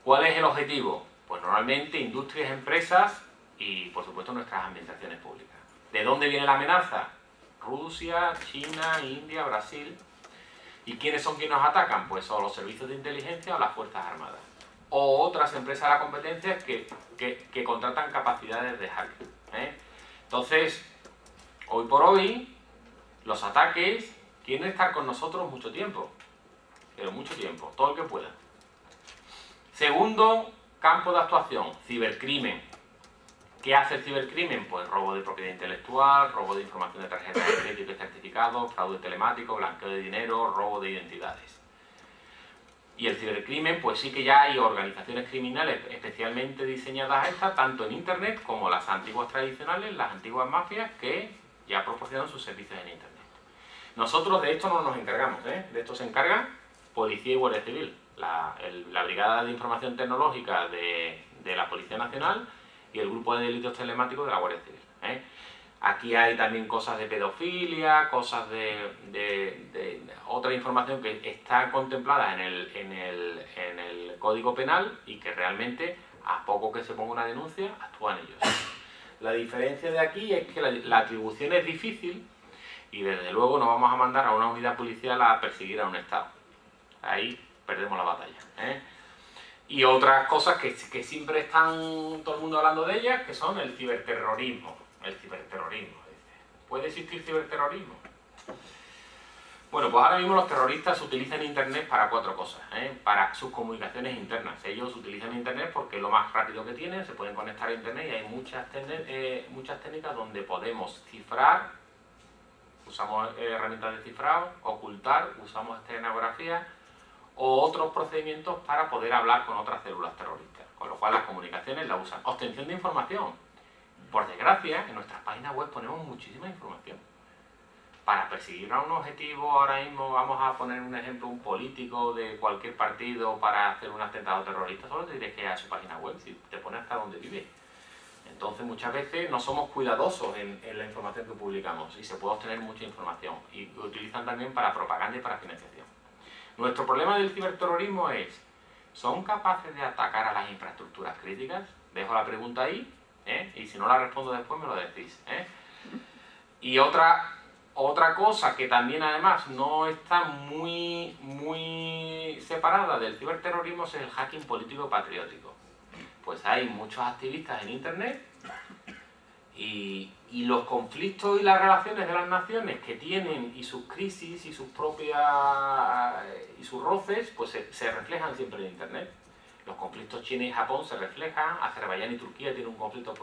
¿Cuál es el objetivo? Pues normalmente industrias, empresas y por supuesto nuestras administraciones públicas. ¿De dónde viene la amenaza? Rusia, China, India, Brasil. ¿Y quiénes son quienes nos atacan? Pues son los servicios de inteligencia o las Fuerzas Armadas. O otras empresas de la competencia que contratan capacidades de hacking. Entonces, hoy por hoy, los ataques quieren estar con nosotros mucho tiempo. Pero mucho tiempo, todo el que pueda. Segundo campo de actuación, cibercrimen. ¿Qué hace el cibercrimen? Pues robo de propiedad intelectual, robo de información de tarjetas de crédito y certificados, fraude telemático, blanqueo de dinero, robo de identidades. Y el cibercrimen, pues sí que ya hay organizaciones criminales especialmente diseñadas a estas, tanto en Internet como las antiguas tradicionales, las antiguas mafias, que ya proporcionan sus servicios en Internet. Nosotros de esto no nos encargamos, de esto se encarga Policía y Guardia Civil, la Brigada de Información Tecnológica de la Policía Nacional y el Grupo de Delitos Telemáticos de la Guardia Civil. Aquí hay también cosas de pedofilia, cosas de otra información que está contemplada en el Código Penal y que realmente, a poco que se ponga una denuncia, actúan ellos. La diferencia de aquí es que la atribución es difícil y desde luego no vamos a mandar a una unidad policial a perseguir a un Estado. Ahí perdemos la batalla. Y otras cosas que siempre están todo el mundo hablando de ellas, que son el ciberterrorismo. El ciberterrorismo. ¿Puede existir ciberterrorismo? Bueno, pues ahora mismo los terroristas utilizan Internet para cuatro cosas, para sus comunicaciones internas. Ellos utilizan Internet porque es lo más rápido que tienen, se pueden conectar a Internet y hay muchas técnicas donde podemos cifrar, usamos herramientas de cifrado, ocultar, usamos esteganografía o otros procedimientos para poder hablar con otras células terroristas, con lo cual las comunicaciones las usan. Obtención de información. Por desgracia, en nuestras páginas web ponemos muchísima información. Para perseguir a un objetivo, ahora mismo vamos a poner un ejemplo, un político de cualquier partido para hacer un atentado terrorista, solo te diré que a su página web, si te pone hasta donde vive. Entonces muchas veces no somos cuidadosos en la información que publicamos y se puede obtener mucha información. Y lo utilizan también para propaganda y para financiación. Nuestro problema del ciberterrorismo es, ¿son capaces de atacar a las infraestructuras críticas? Dejo la pregunta ahí. Y si no la respondo después me lo decís. Y otra cosa que también además no está muy separada del ciberterrorismo es el hacking político patriótico. pues hay muchos activistas en Internet y los conflictos y las relaciones de las naciones que tienen y sus crisis y sus propias y sus roces, pues se reflejan siempre en Internet. Los conflictos China y Japón se reflejan, Azerbaiyán y Turquía tienen un conflicto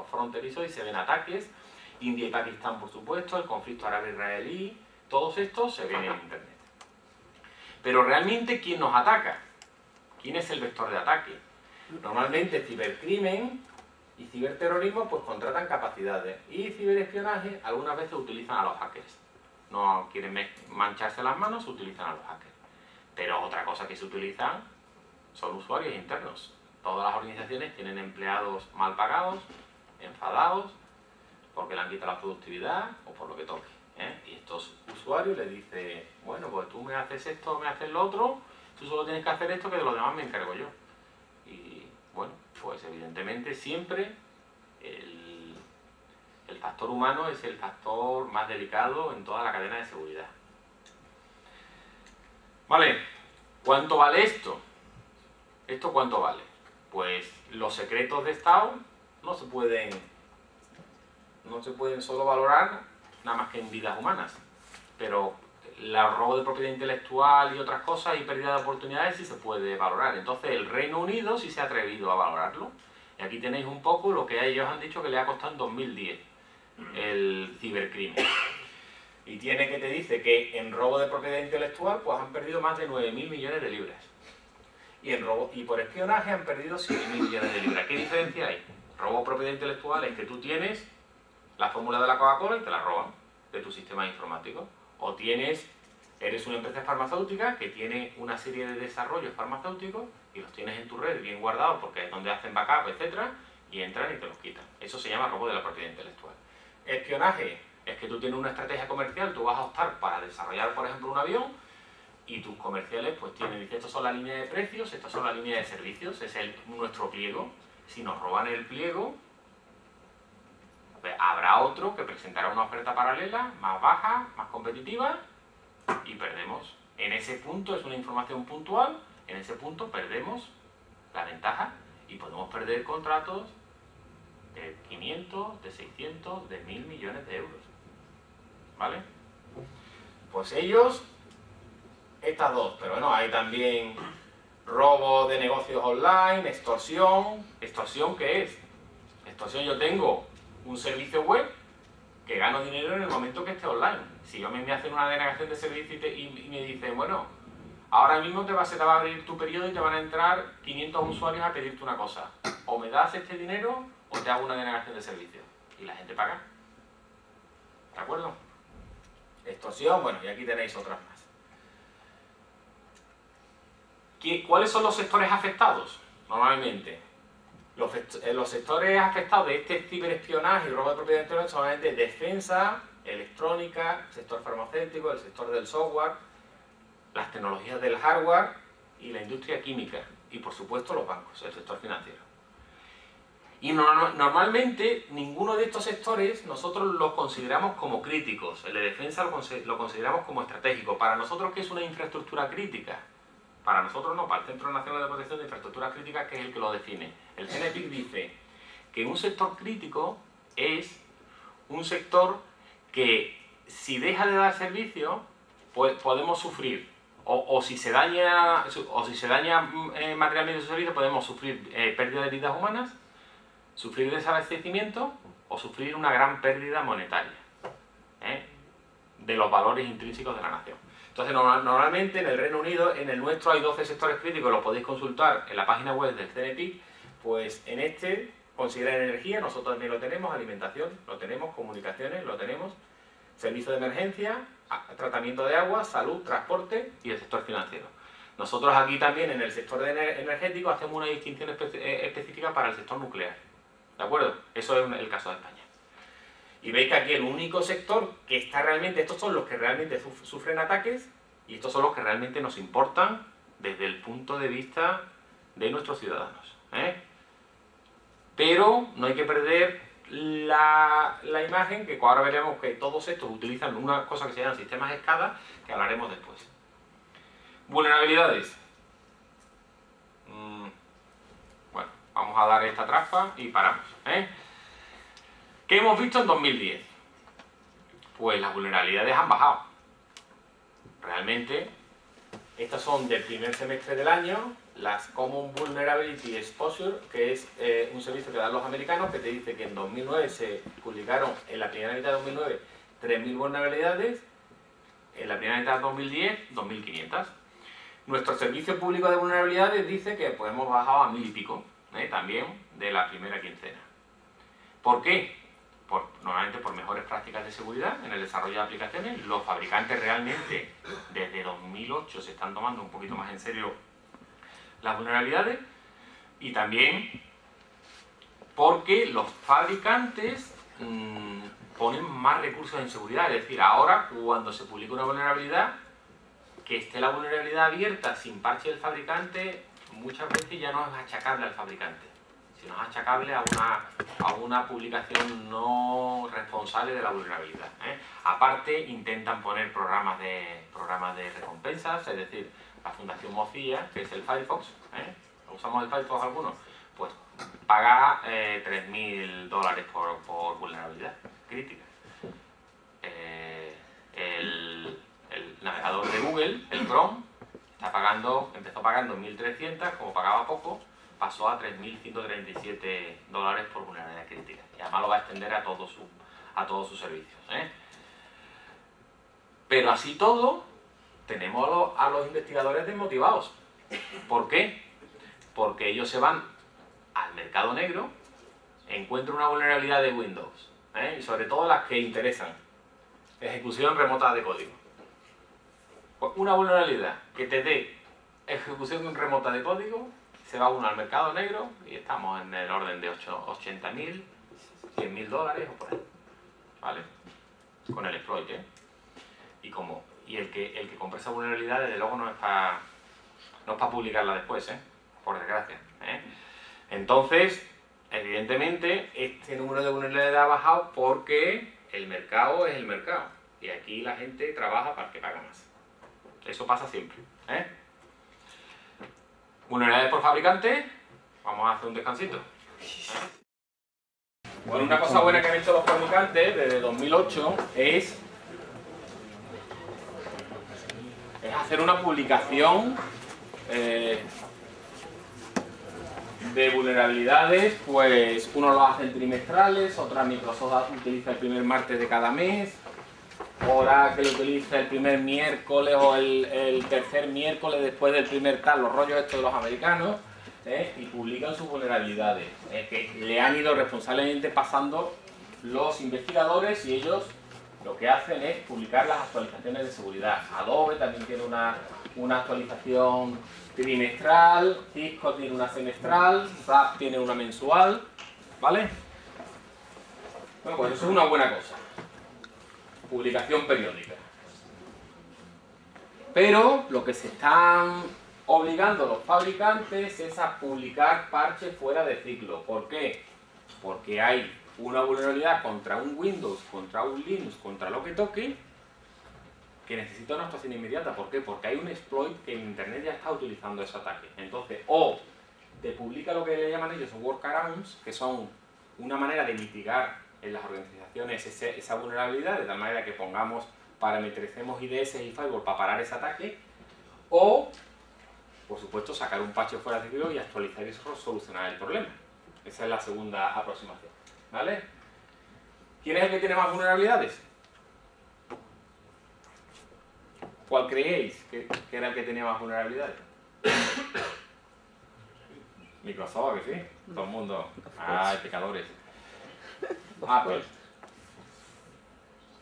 fronterizo y se ven ataques, India y Pakistán por supuesto, el conflicto árabe-israelí, todos estos se ven en Internet. Pero realmente, ¿quién nos ataca? ¿Quién es el vector de ataque? Normalmente cibercrimen y ciberterrorismo pues contratan capacidades y ciberespionaje algunas veces utilizan a los hackers. No quieren mancharse las manos, utilizan a los hackers. Pero otra cosa que se utilizan son usuarios internos. Todas las organizaciones tienen empleados mal pagados, enfadados, porque le han quitado la productividad o por lo que toque. Y estos usuarios les dicen, bueno, pues tú me haces esto, me haces lo otro, tú solo tienes que hacer esto, que de lo demás me encargo yo. Y bueno, pues evidentemente siempre el factor humano es el factor más delicado en toda la cadena de seguridad. Vale, ¿cuánto vale esto? ¿Esto cuánto vale? Pues los secretos de Estado no se pueden solo valorar nada más que en vidas humanas, pero el robo de propiedad intelectual y otras cosas y pérdida de oportunidades sí se puede valorar. Entonces el Reino Unido sí se ha atrevido a valorarlo. Y aquí tenéis un poco lo que ellos han dicho que le ha costado en 2010 el cibercrimen. Y tiene que te dice que en robo de propiedad intelectual pues han perdido más de 9.000 millones de libras. Y por espionaje han perdido 7.000 millones de libras. ¿Qué diferencia hay? Robo de propiedad intelectual es que tú tienes la fórmula de la Coca-Cola y te la roban de tu sistema informático. O eres una empresa farmacéutica que tiene una serie de desarrollos farmacéuticos y los tienes en tu red bien guardados porque es donde hacen backup, etcétera, y entran y te los quitan. Eso se llama robo de la propiedad intelectual. Espionaje es que tú tienes una estrategia comercial, tú vas a optar para desarrollar, por ejemplo, un avión y tus comerciales pues tienen, estas son las líneas de precios, estas son las líneas de servicios, es nuestro pliego. Si nos roban el pliego, habrá otro que presentará una oferta paralela, más baja, más competitiva, y perdemos. En ese punto es una información puntual, en ese punto perdemos la ventaja y podemos perder contratos de 500, de 600, de 1.000 millones de euros. ¿Vale? Pues ellos, estas dos, pero bueno, hay también robo de negocios online, extorsión. ¿Extorsión qué es? Extorsión, yo tengo un servicio web que gano dinero en el momento que esté online. Si yo me hacen una denegación de servicio y me dicen, bueno, ahora mismo se te va a abrir tu periodo y te van a entrar 500 usuarios a pedirte una cosa. O me das este dinero o te hago una denegación de servicio. Y la gente paga. ¿De acuerdo? Extorsión, bueno, y aquí tenéis otras más. ¿Cuáles son los sectores afectados? Normalmente, los sectores afectados de este ciberespionaje y robo de propiedad intelectual son solamente defensa, electrónica, sector farmacéutico, el sector del software, las tecnologías del hardware y la industria química. Y por supuesto los bancos, el sector financiero. Y normalmente ninguno de estos sectores nosotros los consideramos como críticos. El de defensa lo consideramos como estratégico. Para nosotros, ¿qué es una infraestructura crítica? Para nosotros no, para el Centro Nacional de Protección de Infraestructuras Críticas, que es el que lo define. El CNPIC dice que un sector crítico es un sector que si deja de dar servicio, pues podemos sufrir. O si se daña materialmente su servicio, podemos sufrir pérdida de vidas humanas, sufrir desabastecimiento o sufrir una gran pérdida monetaria de los valores intrínsecos de la nación. Entonces, normalmente en el Reino Unido, en el nuestro hay 12 sectores críticos, los podéis consultar en la página web del CNPIC, pues en este consideran energía, nosotros también lo tenemos, alimentación, lo tenemos, comunicaciones, lo tenemos, servicio de emergencia, tratamiento de agua, salud, transporte y el sector financiero. Nosotros aquí también en el sector energético hacemos una distinción específica para el sector nuclear. ¿De acuerdo? Eso es el caso de España. Y veis que aquí el único sector que está realmente, estos son los que realmente sufren ataques y estos son los que realmente nos importan desde el punto de vista de nuestros ciudadanos. Pero no hay que perder la imagen, que ahora veremos que todos estos utilizan una cosa que se llaman sistemas SCADA, que hablaremos después. Vulnerabilidades. Bueno, vamos dar esta trampa y paramos. ¿Qué hemos visto en 2010? Pues las vulnerabilidades han bajado. Realmente, estas son del primer semestre del año, las Common Vulnerability Exposure, que es un servicio que dan los americanos, que te dice que en 2009 se publicaron, en la primera mitad de 2009, 3.000 vulnerabilidades, en la primera mitad de 2010, 2.500. Nuestro servicio público de vulnerabilidades dice que pues, hemos bajado a 1.000 y pico, también de la primera quincena. ¿Por qué? Normalmente por mejores prácticas de seguridad en el desarrollo de aplicaciones. Los fabricantes realmente desde 2008 se están tomando un poquito más en serio las vulnerabilidades, y también porque los fabricantes ponen más recursos en seguridad. Es decir, ahora cuando se publica una vulnerabilidad, que esté la vulnerabilidad abierta sin parche del fabricante, muchas veces ya no es achacable al fabricante, sino es achacable a una publicación no responsable de la vulnerabilidad. Aparte, intentan poner programas de recompensas, es decir, la Fundación Mozilla, que es el Firefox, ¿usamos el Firefox algunos? Pues paga $3.000 por vulnerabilidad crítica. El navegador de Google, el Chrome, empezó pagando 1.300, como pagaba poco, pasó a 3.137 dólares por vulnerabilidad crítica. Y además lo va a extender a todos sus servicios. Pero así todo, tenemos a los investigadores desmotivados. ¿Por qué? Porque ellos se van al mercado negro, encuentran una vulnerabilidad de Windows, y sobre todo las que interesan. Ejecución remota de código. Pues una vulnerabilidad que te dé ejecución remota de código, se va uno al mercado negro y estamos en el orden de 80.000, 100.000 dólares o por ahí, ¿vale? Con el exploit, Y el que compra esa vulnerabilidad, desde luego, no es para publicarla después, por desgracia. Entonces, evidentemente, este número de vulnerabilidades ha bajado porque el mercado es el mercado. Y aquí la gente trabaja para que pague más. Eso pasa siempre. Vulnerabilidades por fabricante. Vamos a hacer un descansito. Bueno, una cosa buena que han hecho los fabricantes desde 2008 es hacer una publicación de vulnerabilidades. Pues uno lo hace en trimestrales, otra Microsoft utiliza el primer martes de cada mes, Oracle utiliza el primer miércoles o el tercer miércoles después del primer tal, los rollos estos de los americanos, y publican sus vulnerabilidades, que le han ido responsablemente pasando los investigadores, y ellos lo que hacen es publicar las actualizaciones de seguridad. Adobe también tiene una actualización trimestral, Cisco tiene una semestral, SAP tiene una mensual, ¿vale? Bueno, pues eso es una buena cosa. Publicación periódica. Pero lo que se están obligando los fabricantes es a publicar parches fuera de ciclo. ¿Por qué? Porque hay una vulnerabilidad contra un Windows, contra un Linux, contra lo que toque, que necesita una actuación inmediata. ¿Por qué? Porque hay un exploit que en Internet ya está utilizando ese ataque. Entonces, o te publica lo que le llaman ellos workarounds, que son una manera de mitigar en las organizaciones esa vulnerabilidad, de tal manera que parametricemos IDS y firewall para parar ese ataque, o, por supuesto, sacar un parche fuera de ciclo y actualizar y solucionar el problema. Esa es la segunda aproximación, ¿vale? ¿Quién es el que tiene más vulnerabilidades? ¿Cuál creéis que era el que tenía más vulnerabilidades? Microsoft, que sí, todo el mundo. ¡Ay, pecadores! Apple.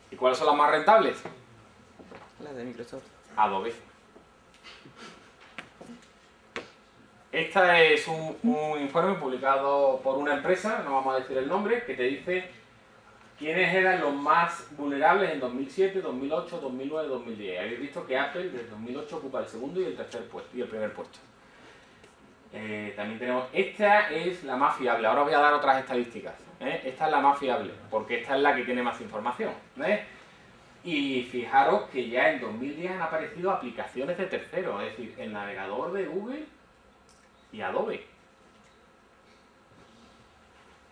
¿Y cuáles son las más rentables? Las de Microsoft. Adobe. Este es un informe publicado por una empresa, no vamos a decir el nombre, que te dice quiénes eran los más vulnerables en 2007, 2008, 2009, 2010. Habéis visto que Apple desde 2008 ocupa el segundo y el tercer puesto, y el primer puesto. También tenemos, esta es la más fiable. Ahora os voy a dar otras estadísticas. Esta es la más fiable, porque esta es la que tiene más información. Y fijaros que ya en 2010 han aparecido aplicaciones de terceros, es decir, el navegador de Google y Adobe.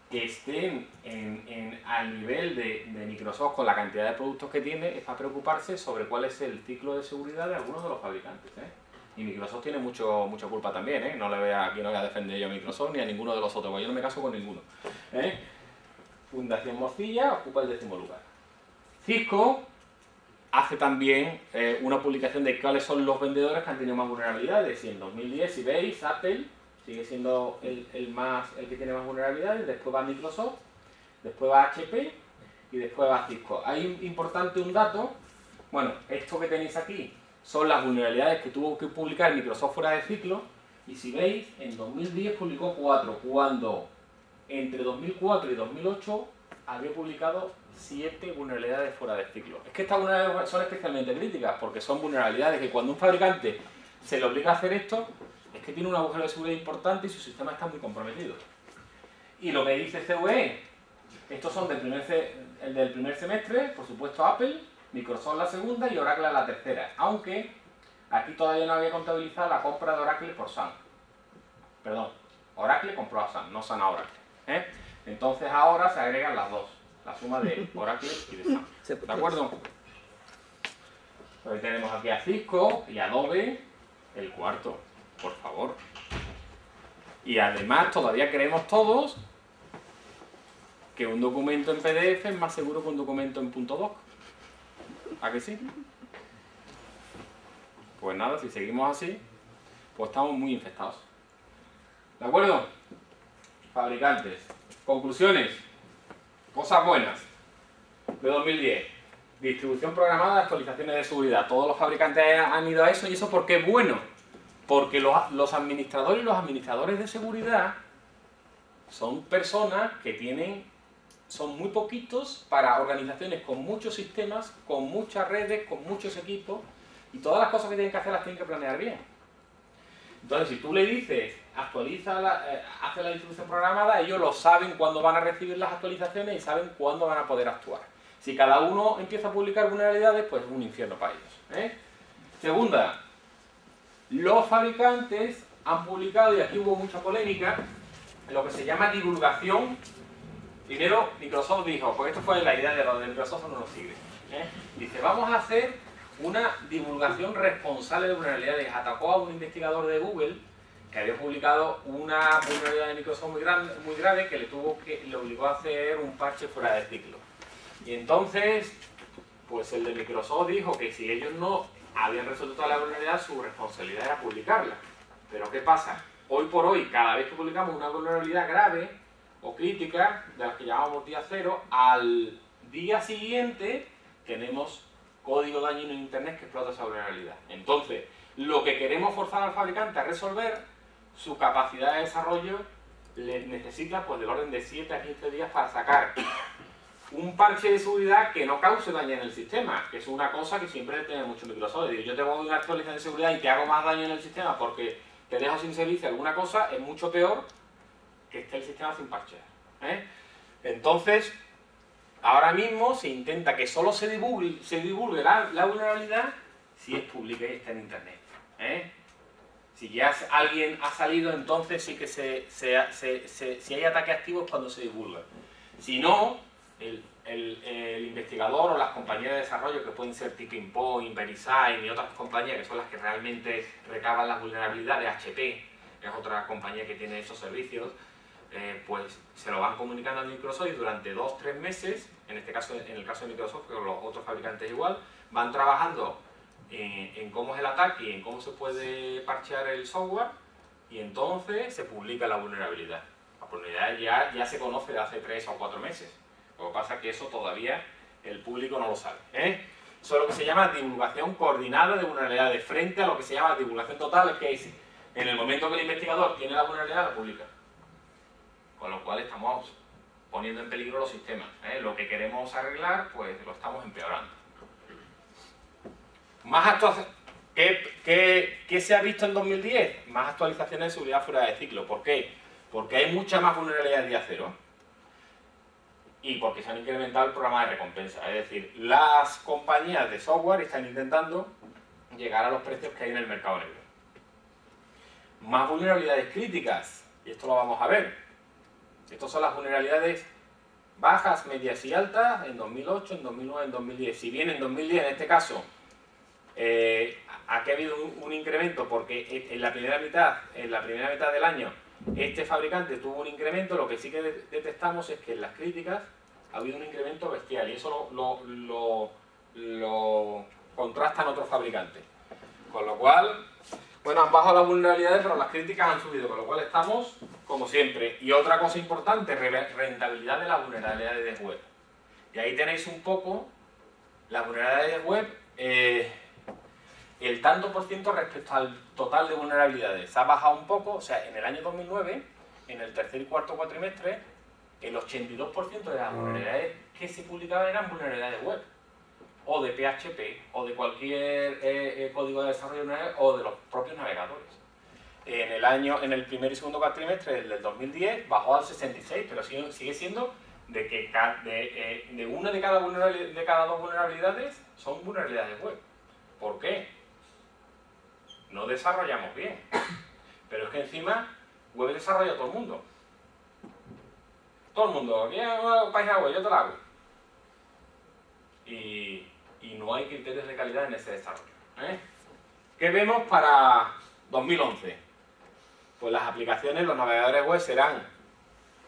que estén al nivel de Microsoft con la cantidad de productos que tiene es para preocuparse sobre cuál es el ciclo de seguridad de algunos de los fabricantes, ¿eh? Y Microsoft tiene mucha culpa también, ¿eh? Aquí no voy a defender yo a Microsoft ni a ninguno de los otros, porque yo no me caso con ninguno, ¿eh? Fundación Mozilla ocupa el 10º lugar. Cisco hace también una publicación de cuáles son los vendedores que han tenido más vulnerabilidades. Y en 2010, si veis, Apple sigue siendo el que tiene más vulnerabilidades, después va Microsoft, después va HP y después va Cisco. Hay importante un dato, bueno, esto que tenéis aquí son las vulnerabilidades que tuvo que publicar Microsoft fuera de ciclo, y si veis, en 2010 publicó 4, cuando entre 2004 y 2008 había publicado 7 vulnerabilidades fuera de ciclo. Es que estas vulnerabilidades son especialmente críticas, porque son vulnerabilidades que cuando un fabricante se le obliga a hacer esto, es que tiene un agujero de seguridad importante y su sistema está muy comprometido. Y lo que dice CVE, estos son el del primer semestre, por supuesto Apple, Microsoft la segunda y Oracle la tercera, aunque aquí todavía no había contabilizado la compra de Oracle por Sun. Perdón, Oracle compró a Sun, no Sun a Oracle, ¿eh? Entonces ahora se agregan las dos, la suma de Oracle y de Sun. ¿De acuerdo? Hoy tenemos aquí a Cisco y Adobe, el cuarto, por favor. Y además todavía creemos todos que un documento en PDF es más seguro que un documento en .doc. ¿A que sí? Pues nada, si seguimos así, pues estamos muy infectados. ¿De acuerdo? Fabricantes. Conclusiones. Cosas buenas de 2010. Distribución programada de actualizaciones de seguridad. Todos los fabricantes han ido a eso, y eso porque es bueno. Porque los administradores y los administradores de seguridad son personas que son muy poquitos para organizaciones con muchos sistemas, con muchas redes, con muchos equipos, y todas las cosas que tienen que hacer las tienen que planear bien. Entonces, si tú le dices, hace la distribución programada, ellos lo saben cuándo van a recibir las actualizaciones y saben cuándo van a poder actuar. Si cada uno empieza a publicar vulnerabilidades, pues es un infierno para ellos, ¿eh? Segunda, los fabricantes han publicado, y aquí hubo mucha polémica, lo que se llama divulgación. Primero, Microsoft dijo, porque esto fue la idea de lo de Microsoft, no nos sigue, ¿eh? Dice, vamos a hacer una divulgación responsable de vulnerabilidades. Atacó a un investigador de Google que había publicado una vulnerabilidad de Microsoft muy grave que le obligó a hacer un parche fuera de ciclo. Y entonces, pues el de Microsoft dijo que si ellos no habían resuelto toda la vulnerabilidad, su responsabilidad era publicarla. Pero ¿qué pasa? Hoy por hoy, cada vez que publicamos una vulnerabilidad grave o crítica, de las que llamamos día cero, al día siguiente tenemos código dañino en Internet que explota esa vulnerabilidad. Entonces, lo que queremos forzar al fabricante a resolver, su capacidad de desarrollo le necesita pues del orden de 7 a 15 días para sacar un parche de seguridad que no cause daño en el sistema, que es una cosa que siempre tiene mucho Microsoft. Yo te voy a una actualización de seguridad y te hago más daño en el sistema porque te dejo sin servicio alguna cosa, es mucho peor que esté el sistema sin parchear, ¿eh? Entonces, ahora mismo se intenta que solo se divulgue la vulnerabilidad si es pública y está en Internet, ¿eh? Si ya alguien ha salido, entonces sí que si hay ataque activo es cuando se divulga. Si no, el investigador o las compañías de desarrollo, que pueden ser Tipping Point, VeriSign y otras compañías que son las que realmente recaban las vulnerabilidades, HP es otra compañía que tiene esos servicios, pues se lo van comunicando a Microsoft y durante 2 o 3 meses, en el caso de Microsoft, pero los otros fabricantes igual, van trabajando en cómo es el ataque y en cómo se puede parchear el software, y entonces se publica la vulnerabilidad. La vulnerabilidad ya se conoce de hace 3 o 4 meses. Lo que pasa es que eso todavía el público no lo sabe, ¿eh? Eso es lo que se llama divulgación coordinada de vulnerabilidades, frente a lo que se llama divulgación total, que es en el momento que el investigador tiene la vulnerabilidad, la publica. Con lo cual estamos poniendo en peligro los sistemas, ¿eh? Lo que queremos arreglar, pues lo estamos empeorando. Más actualizaciones. ¿Qué se ha visto en 2010? Más actualizaciones de seguridad fuera de ciclo. ¿Por qué? Porque hay mucha más vulnerabilidad día cero. Y porque se han incrementado el programa de recompensa. Es decir, las compañías de software están intentando llegar a los precios que hay en el mercado negro. Más vulnerabilidades críticas. Y esto lo vamos a ver. Estas son las vulnerabilidades bajas, medias y altas en 2008, en 2009, en 2010. Si bien en 2010, en este caso, aquí ha habido un incremento porque en la primera mitad del año este fabricante tuvo un incremento, lo que sí que detectamos es que en las críticas ha habido un incremento bestial y eso lo contrastan otros fabricantes. Con lo cual, bueno, han bajado las vulnerabilidades, pero las críticas han subido, con lo cual estamos como siempre. Y otra cosa importante, rentabilidad de las vulnerabilidades web. Y ahí tenéis un poco las vulnerabilidades web, el tanto por ciento respecto al total de vulnerabilidades. Ha bajado un poco, o sea, en el año 2009, en el tercer y cuarto cuatrimestre, el 82% de las vulnerabilidades que se publicaban eran vulnerabilidades web, o de PHP, o de cualquier código de desarrollo o de los propios navegadores. En el primer y segundo cuatrimestre del 2010 bajó al 66%, pero sigue siendo de que de una de cada dos vulnerabilidades son vulnerabilidades web. ¿Por qué? No desarrollamos bien. Pero es que encima web desarrolla todo el mundo. Todo el mundo. Aquí hay una página web, yo te la hago. Y no hay criterios de calidad en ese desarrollo. ¿Qué vemos para 2011? Pues las aplicaciones, los navegadores web serán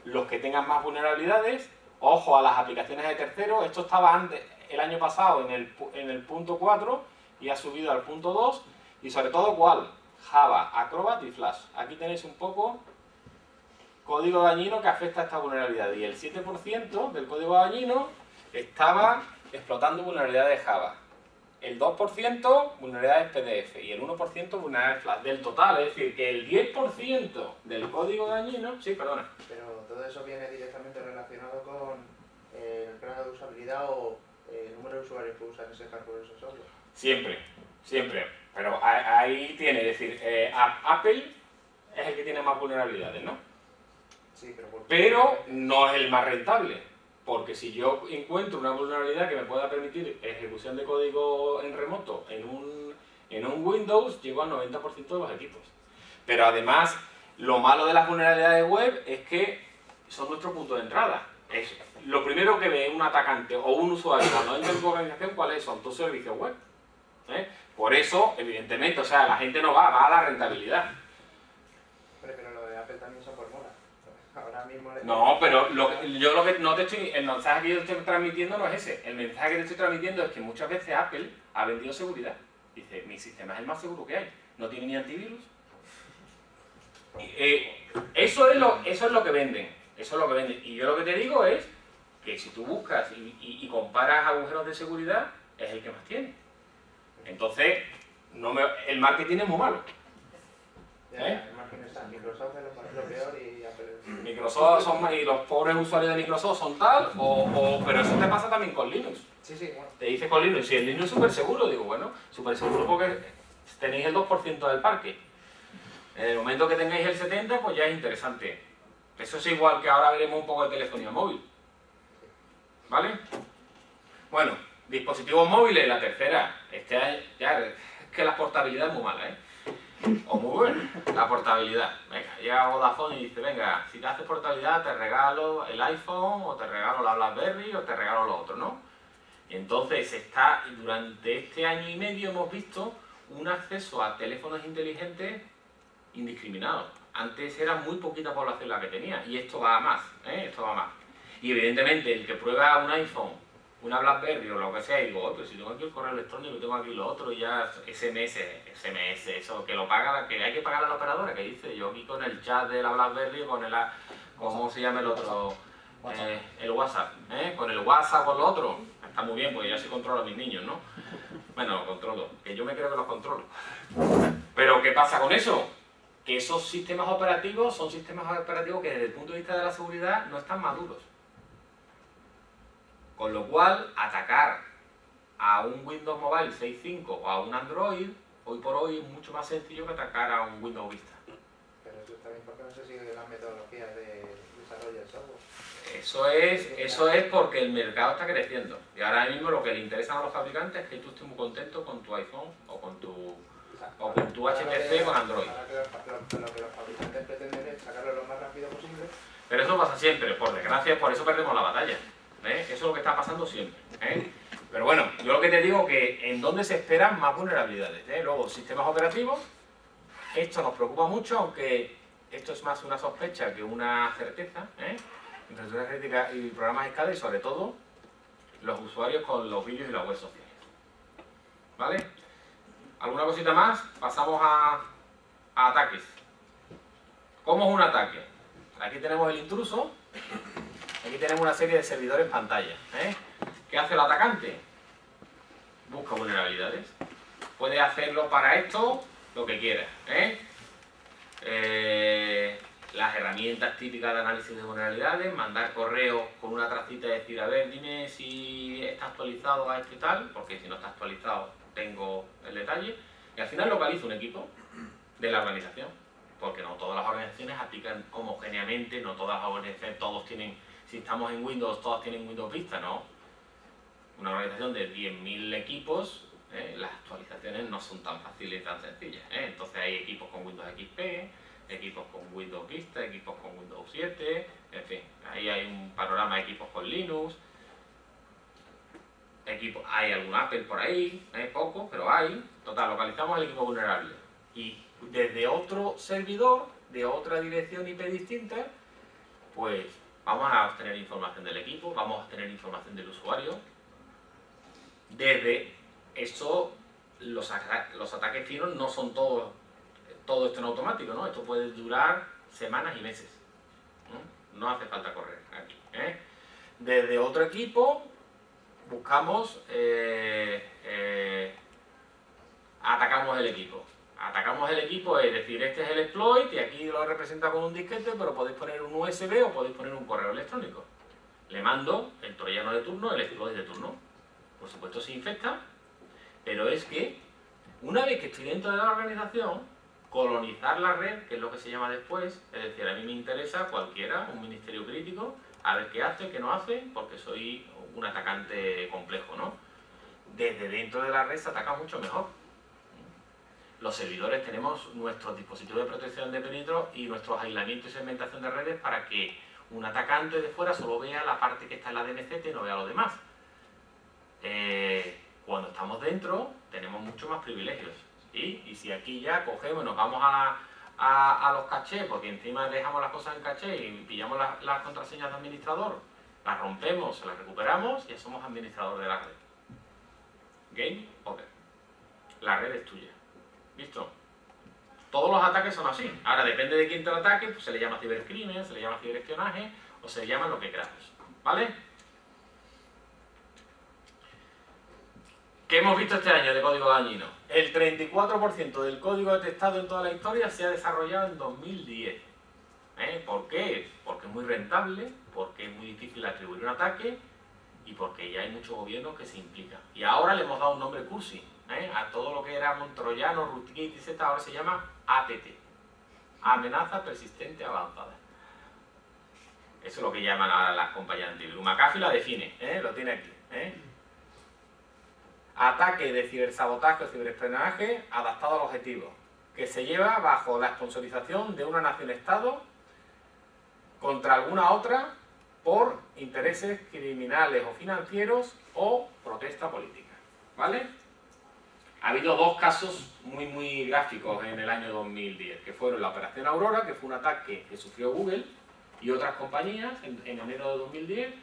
los que tengan más vulnerabilidades. Ojo a las aplicaciones de terceros. Esto estaba antes, el año pasado en el punto 4 y ha subido al punto 2. Y sobre todo, ¿cuál? Java, Acrobat y Flash. Aquí tenéis un poco código dañino que afecta a esta vulnerabilidad. Y el 7% del código dañino estaba explotando vulnerabilidades de Java. El 2% vulnerabilidades PDF y el 1% vulnerabilidades Flash. Del total, es decir, que el 10% del código dañino... Sí, perdona. Pero todo eso viene directamente relacionado con el grado de usabilidad o el número de usuarios que usan ese hardware o ese software. Siempre, siempre. Pero ahí tiene, es decir, Apple es el que tiene más vulnerabilidades, ¿no? Sí, pero no es el más rentable. Porque si yo encuentro una vulnerabilidad que me pueda permitir ejecución de código en remoto en un Windows, llego al 90% de los equipos. Pero además, lo malo de las vulnerabilidades web es que son nuestro punto de entrada. Es lo primero que ve un atacante o un usuario cuando entra en tu organización, ¿cuáles son? Tus servicios web. Por eso, evidentemente, o sea, la gente no va a la rentabilidad. Pero lo de Apple también son por moda. Ahora mismo no, pero yo lo que no te estoy... El mensaje que yo te estoy transmitiendo no es ese. El mensaje que te estoy transmitiendo es que muchas veces Apple ha vendido seguridad. Dice, mi sistema es el más seguro que hay. No tiene ni antivirus. Eso es lo que venden. Eso es lo que venden. Y yo lo que te digo es que si tú buscas y comparas agujeros de seguridad, es el que más tiene. Entonces, el marketing es muy malo. El marketing está. Microsoft es lo peor y Apple es... Microsoft y los pobres usuarios de Microsoft son tal, pero eso te pasa también con Linux. Sí, bueno. Te dice con Linux, si el Linux es súper seguro, digo, bueno, súper seguro porque tenéis el 2% del parque. En el momento que tengáis el 70%, pues ya es interesante. Eso es igual que ahora veremos un poco de telefonía móvil. ¿Vale? Bueno, dispositivos móviles, la tercera. Ya, es que la portabilidad es muy mala, o muy buena, la portabilidad. Venga, llega Vodafone y dice, venga, si te haces portabilidad te regalo el iPhone, o te regalo la BlackBerry, o te regalo lo otro, ¿no? Y entonces durante este año y medio hemos visto un acceso a teléfonos inteligentes indiscriminado. Antes era muy poquita población la que tenía, y esto va a más, esto va a más. Y evidentemente el que prueba un iPhone, una BlackBerry o lo que sea, y digo, pero si tengo aquí el correo electrónico, tengo aquí lo otro, y ya SMS, eso que lo paga, que hay que pagar a la operadora, que dice, yo aquí con el chat de la BlackBerry, con el, ¿cómo se llama el otro? El WhatsApp, con el WhatsApp o lo otro, está muy bien, pues ya se controla a mis niños, ¿no? Bueno, lo controlo, que yo me creo que los controlo. Pero ¿qué pasa con eso? Que esos sistemas operativos son sistemas operativos que desde el punto de vista de la seguridad no están maduros. Con lo cual, atacar a un Windows Mobile 6.5 o a un Android, hoy por hoy es mucho más sencillo que atacar a un Windows Vista. Pero eso está bien porque no se siguen las metodologías de desarrollo del software. Eso es porque el mercado está creciendo. Y ahora mismo lo que le interesa a los fabricantes es que tú estés muy contento con tu iPhone o con tu HTC con Android. Ahora que lo que los fabricantes pretenden es sacarlo lo más rápido posible Pero eso pasa siempre, por desgracia, por eso perdemos la batalla. Eso es lo que está pasando siempre. Pero bueno, yo lo que te digo que en dónde se esperan más vulnerabilidades. Luego, sistemas operativos, esto nos preocupa mucho, aunque esto es más una sospecha que una certeza. Infraestructura crítica y programas SCADA y sobre todo los usuarios con los vídeos y las webs sociales. ¿Vale? ¿Alguna cosita más? Pasamos a ataques. ¿Cómo es un ataque? Aquí tenemos el intruso, aquí tenemos una serie de servidores pantalla. ¿Qué hace el atacante? Busca vulnerabilidades. Puede hacerlo para esto lo que quiera. Las herramientas típicas de análisis de vulnerabilidades, mandar correos con una tracita y decir, a ver, dime si está actualizado a esto y tal, porque si no está actualizado tengo el detalle, y al final localizo un equipo de la organización, porque no todas las organizaciones aplican homogéneamente, no todas las organizaciones, todos tienen, si estamos en Windows, todas tienen Windows Vista, no. Una organización de 10.000 equipos, las actualizaciones no son tan fáciles y tan sencillas. Entonces hay equipos con Windows XP, equipos con Windows Vista, equipos con Windows 7, en fin, ahí hay un panorama de equipos con Linux, hay algún Apple por ahí, poco, pero hay. Total, localizamos el equipo vulnerable y desde otro servidor, de otra dirección IP distinta, pues vamos a obtener información del equipo, vamos a obtener información del usuario. Desde eso, los ataques finos no son todo esto en automático, ¿no? Esto puede durar semanas y meses. No hace falta correr aquí. Desde otro equipo buscamos, atacamos el equipo. Atacamos el equipo, es decir, este es el exploit y aquí lo representa con un disquete, pero podéis poner un USB o podéis poner un correo electrónico. Le mando el troyano de turno, el exploit de turno. Por supuesto se infecta, pero es que una vez que estoy dentro de la organización, colonizar la red, que es lo que se llama después, es decir, a mí me interesa cualquiera, un ministerio crítico, a ver qué hace, qué no hace, porque soy un atacante complejo, ¿no? Desde dentro de la red se ataca mucho mejor. Los servidores tenemos nuestros dispositivos de protección de perímetro y nuestros aislamientos y segmentación de redes para que un atacante de fuera solo vea la parte que está en la DNCT y no vea lo demás. Cuando estamos dentro tenemos mucho más privilegios. Y si aquí ya cogemos y nos vamos a los cachés, porque encima dejamos las cosas en caché y pillamos las contraseñas de administrador, las rompemos, se las recuperamos y ya somos administrador de la red. Game over. La red es tuya. ¿Listo? Todos los ataques son así. Ahora depende de quién te lo ataque, pues se le llama cibercrimen, se le llama ciberespionaje o se le llama lo que queramos. ¿Vale? ¿Qué hemos visto este año de código dañino? El 34% del código detectado en toda la historia se ha desarrollado en 2010. ¿Por qué? Porque es muy rentable, porque es muy difícil atribuir un ataque y porque ya hay muchos gobiernos que se implican. Y ahora le hemos dado un nombre cursi. A todo lo que era Troyano, Rootkit, etc. ahora se llama APT. Amenaza persistente avanzada. Eso es lo que llaman ahora las compañías antivirus. McAfee la define, lo tiene aquí. Ataque de cibersabotaje o ciberespionaje adaptado al objetivo, que se lleva bajo la sponsorización de una nación-estado contra alguna otra por intereses criminales o financieros o protesta política. ¿Vale? Ha habido dos casos muy gráficos en el año 2010, que fueron la Operación Aurora, que fue un ataque que sufrió Google y otras compañías en enero de 2010,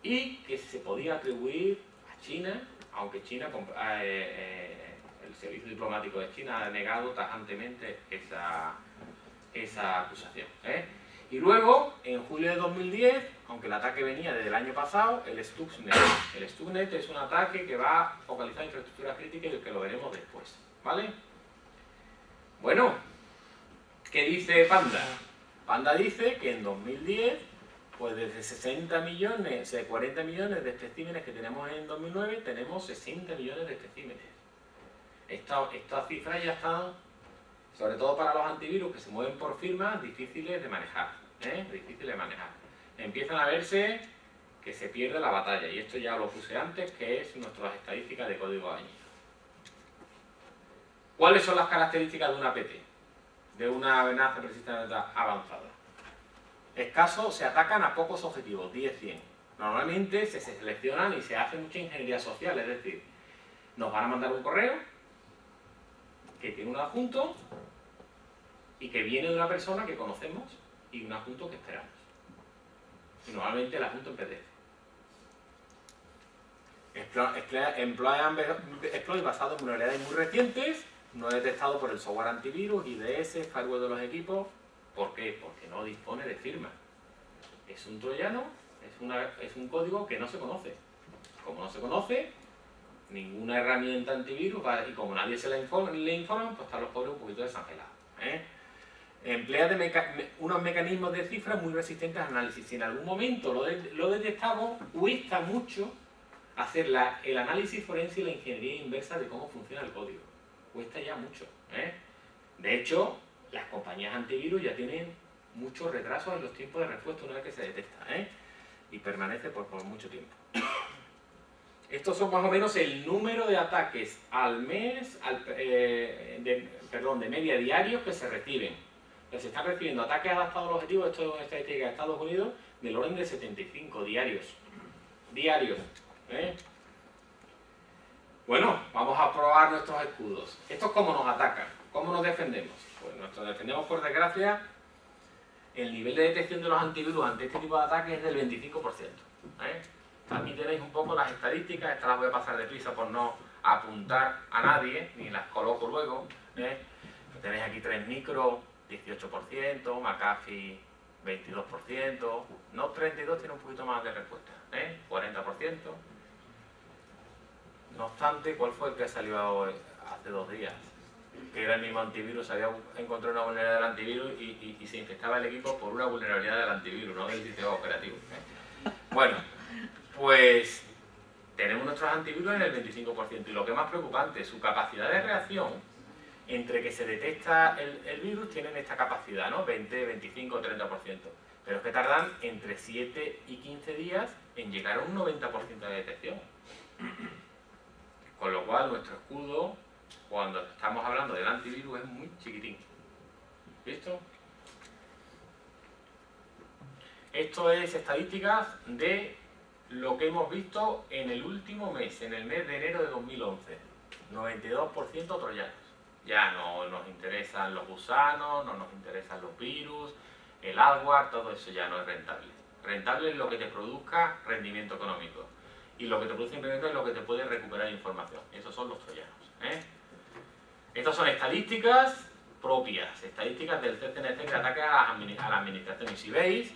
y que se podía atribuir a China, aunque China, el servicio diplomático de China ha negado tajantemente esa acusación. Y luego, en julio de 2010, aunque el ataque venía desde el año pasado, el Stuxnet. El Stuxnet es un ataque que va a focalizar infraestructura crítica y que lo veremos después. ¿Vale? Bueno, ¿qué dice Panda? Panda dice que en 2010, pues desde 60 millones, 40 millones de especímenes que tenemos en 2009, tenemos 60 millones de especímenes. Estas cifras ya están, sobre todo para los antivirus que se mueven por firmas, difíciles de manejar. Difíciles de manejar. Empiezan a verse que se pierde la batalla, y esto ya lo puse antes, que es nuestras estadísticas de código dañino. ¿Cuáles son las características de una APT? De una amenaza persistente avanzada. escasos se atacan a pocos objetivos, 10-100. Normalmente se seleccionan y se hace mucha ingeniería social, es decir, nos van a mandar un correo que tiene un adjunto y que viene de una persona que conocemos y un adjunto que esperamos. Y normalmente el adjunto en PDF. Exploit basado en vulnerabilidades muy recientes, no detectado por el software antivirus, IDS, firewall de los equipos. ¿Por qué? Porque no dispone de firma. Es un troyano, es un código que no se conoce. Como no se conoce, ninguna herramienta antivirus, y como nadie se le informa, pues están los pobres un poquito desangelados. Emplea unos mecanismos de cifra muy resistentes al análisis. Si en algún momento lo detectamos, cuesta mucho hacer el análisis forense y la ingeniería inversa de cómo funciona el código. Cuesta ya mucho. De hecho, las compañías antivirus ya tienen muchos retrasos en los tiempos de respuesta una vez que se detecta, y permanece por mucho tiempo. Estos son más o menos el número de ataques al mes, de media diarios que se reciben. Se están recibiendo ataques adaptados al objetivo, esto es una estadística de Estados Unidos, del orden de 75 diarios. Bueno, vamos a probar nuestros escudos. ¿Estos cómo nos atacan? ¿Cómo nos defendemos? Pues nos defendemos, por desgracia, el nivel de detección de los antivirus ante este tipo de ataques es del 25%. Aquí tenéis un poco las estadísticas, estas las voy a pasar deprisa por no apuntar a nadie, ni las coloco luego. Tenéis aquí 3 micro, 18%, McAfee 22%, no 32 tiene un poquito más de respuesta, 40%. No obstante, ¿cuál fue el que salió hace 2 días? Que era el mismo antivirus, había encontrado una vulnerabilidad del antivirus y se infectaba el equipo por una vulnerabilidad del antivirus, no del sistema operativo. Bueno, pues tenemos nuestros antivirus en el 25%, y lo que es más preocupante, su capacidad de reacción entre que se detecta el virus tienen esta capacidad, ¿no? 20, 25, 30%. Pero es que tardan entre 7 y 15 días en llegar a un 90% de detección. Con lo cual nuestro escudo, cuando estamos hablando del antivirus, es muy chiquitín. ¿Listo? Esto es estadísticas de lo que hemos visto en el último mes, en el mes de enero de 2011. 92% troyanos. Ya no nos interesan los gusanos, no nos interesan los virus, el adware, todo eso ya no es rentable. Rentable es lo que te produzca rendimiento económico. Y lo que te produce rendimiento es lo que te puede recuperar información. Esos son los troyanos. Estas son estadísticas propias, estadísticas del CCNC de ataques a la administración. Y si veis,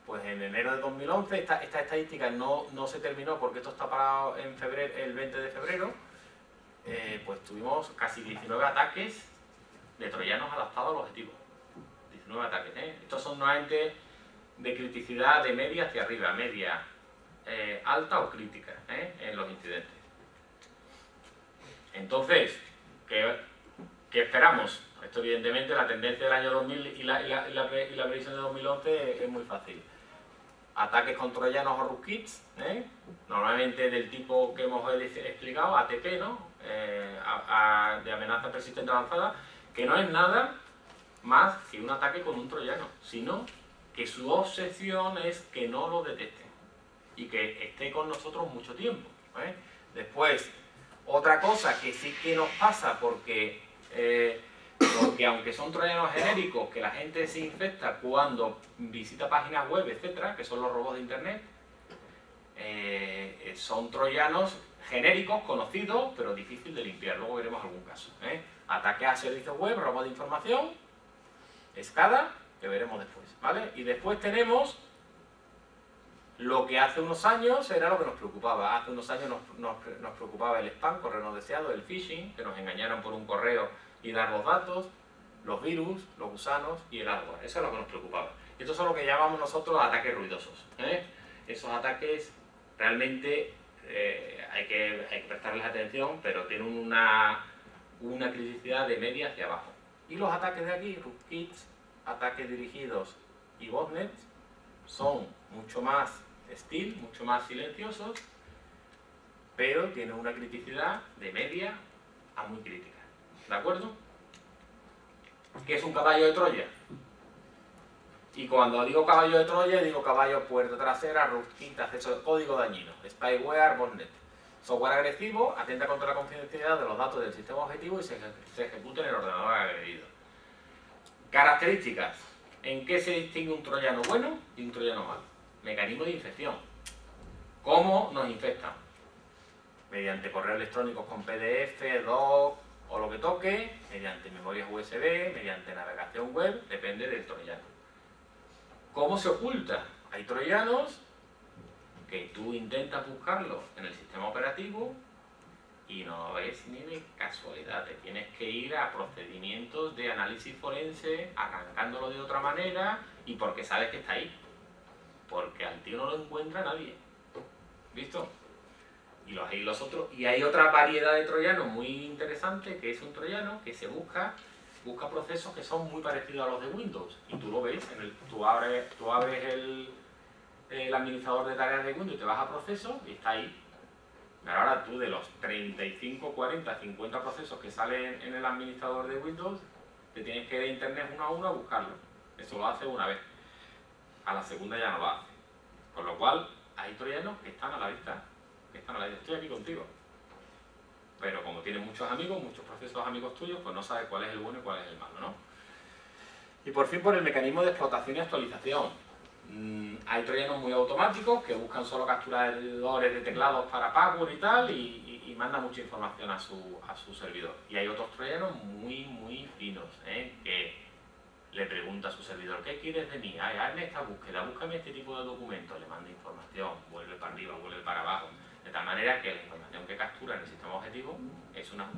pues en enero de 2011 esta estadística no se terminó porque esto está parado en febrero, el 20 de febrero. Pues tuvimos casi 19 ataques de troyanos adaptados al objetivo. 19 ataques. Estos son nuevamente de criticidad de media hacia arriba, media, alta o crítica, en los incidentes. Entonces, ¿qué esperamos? Esto evidentemente la tendencia del año 2000 y la previsión de 2011 es muy fácil. Ataques con troyanos o rootkits, normalmente del tipo que hemos explicado, ATP, ¿no? De amenaza persistente avanzada, que no es nada más que un ataque con un troyano, sino que su obsesión es que no lo detecten y que esté con nosotros mucho tiempo. Después, otra cosa que sí que nos pasa, porque aunque son troyanos genéricos que la gente se infecta cuando visita páginas web, etcétera, que son los robots de internet, son troyanos genéricos, conocidos, pero difícil de limpiar. Luego veremos algún caso. Ataques a servicios web, robo de información, SCADA, que veremos después, ¿vale? Y después tenemos lo que hace unos años era lo que nos preocupaba. Hace unos años nos preocupaba el spam, correo no deseado, el phishing, que nos engañaran por un correo y dar los datos, los virus, los gusanos y el adware. Eso es lo que nos preocupaba. Y estos son lo que llamamos nosotros ataques ruidosos. Esos ataques realmente hay que prestarles atención, pero tienen una criticidad de media hacia abajo. Y los ataques de aquí, rootkits, ataques dirigidos y botnets, son mucho más stealth, mucho más silenciosos, pero tienen una criticidad de media a muy crítica. ¿De acuerdo? ¿Qué es un caballo de Troya? Y cuando digo caballo de Troya, digo caballo, puerta trasera, rootkit, acceso de código dañino, spyware, botnet. Software agresivo atenta contra la confidencialidad de los datos del sistema objetivo y se ejecuta en el ordenador agredido. Características. ¿En qué se distingue un troyano bueno y un troyano malo? Mecanismo de infección. ¿Cómo nos infectan? Mediante correo electrónico con PDF, doc o lo que toque, mediante memorias USB, mediante navegación web, depende del troyano. ¿Cómo se oculta? Hay troyanos que tú intentas buscarlo en el sistema operativo y no ves ni de casualidad. Te tienes que ir a procedimientos de análisis forense, arrancándolo de otra manera y porque sabes que está ahí. Porque al tío no lo encuentra nadie. ¿Visto? Y los otros. Y hay otra variedad de troyanos muy interesante, que es un troyano que se busca procesos que son muy parecidos a los de Windows. Y tú lo ves, tú abres el administrador de tareas de Windows y te vas a procesos y está ahí. Pero ahora tú de los 35, 40, 50 procesos que salen en el administrador de Windows, te tienes que ir a internet uno a uno a buscarlo. Eso lo hace una vez. A la segunda ya no lo hace. Con lo cual, hay troyanos que están a la vista. Estoy aquí contigo. Pero como tienes muchos amigos, muchos procesos amigos tuyos, pues no sabes cuál es el bueno y cuál es el malo, ¿no? Y por fin por el mecanismo de explotación y actualización. Hay troyanos muy automáticos que buscan solo capturadores de teclados para password y tal y mandan mucha información a su servidor. Y hay otros troyanos muy finos, que le pregunta a su servidor, ¿qué quieres de mí? Hazme esta búsqueda, búscame este tipo de documentos, le manda información, vuelve para arriba, vuelve para abajo, de tal manera que la información que captura en el sistema objetivo es una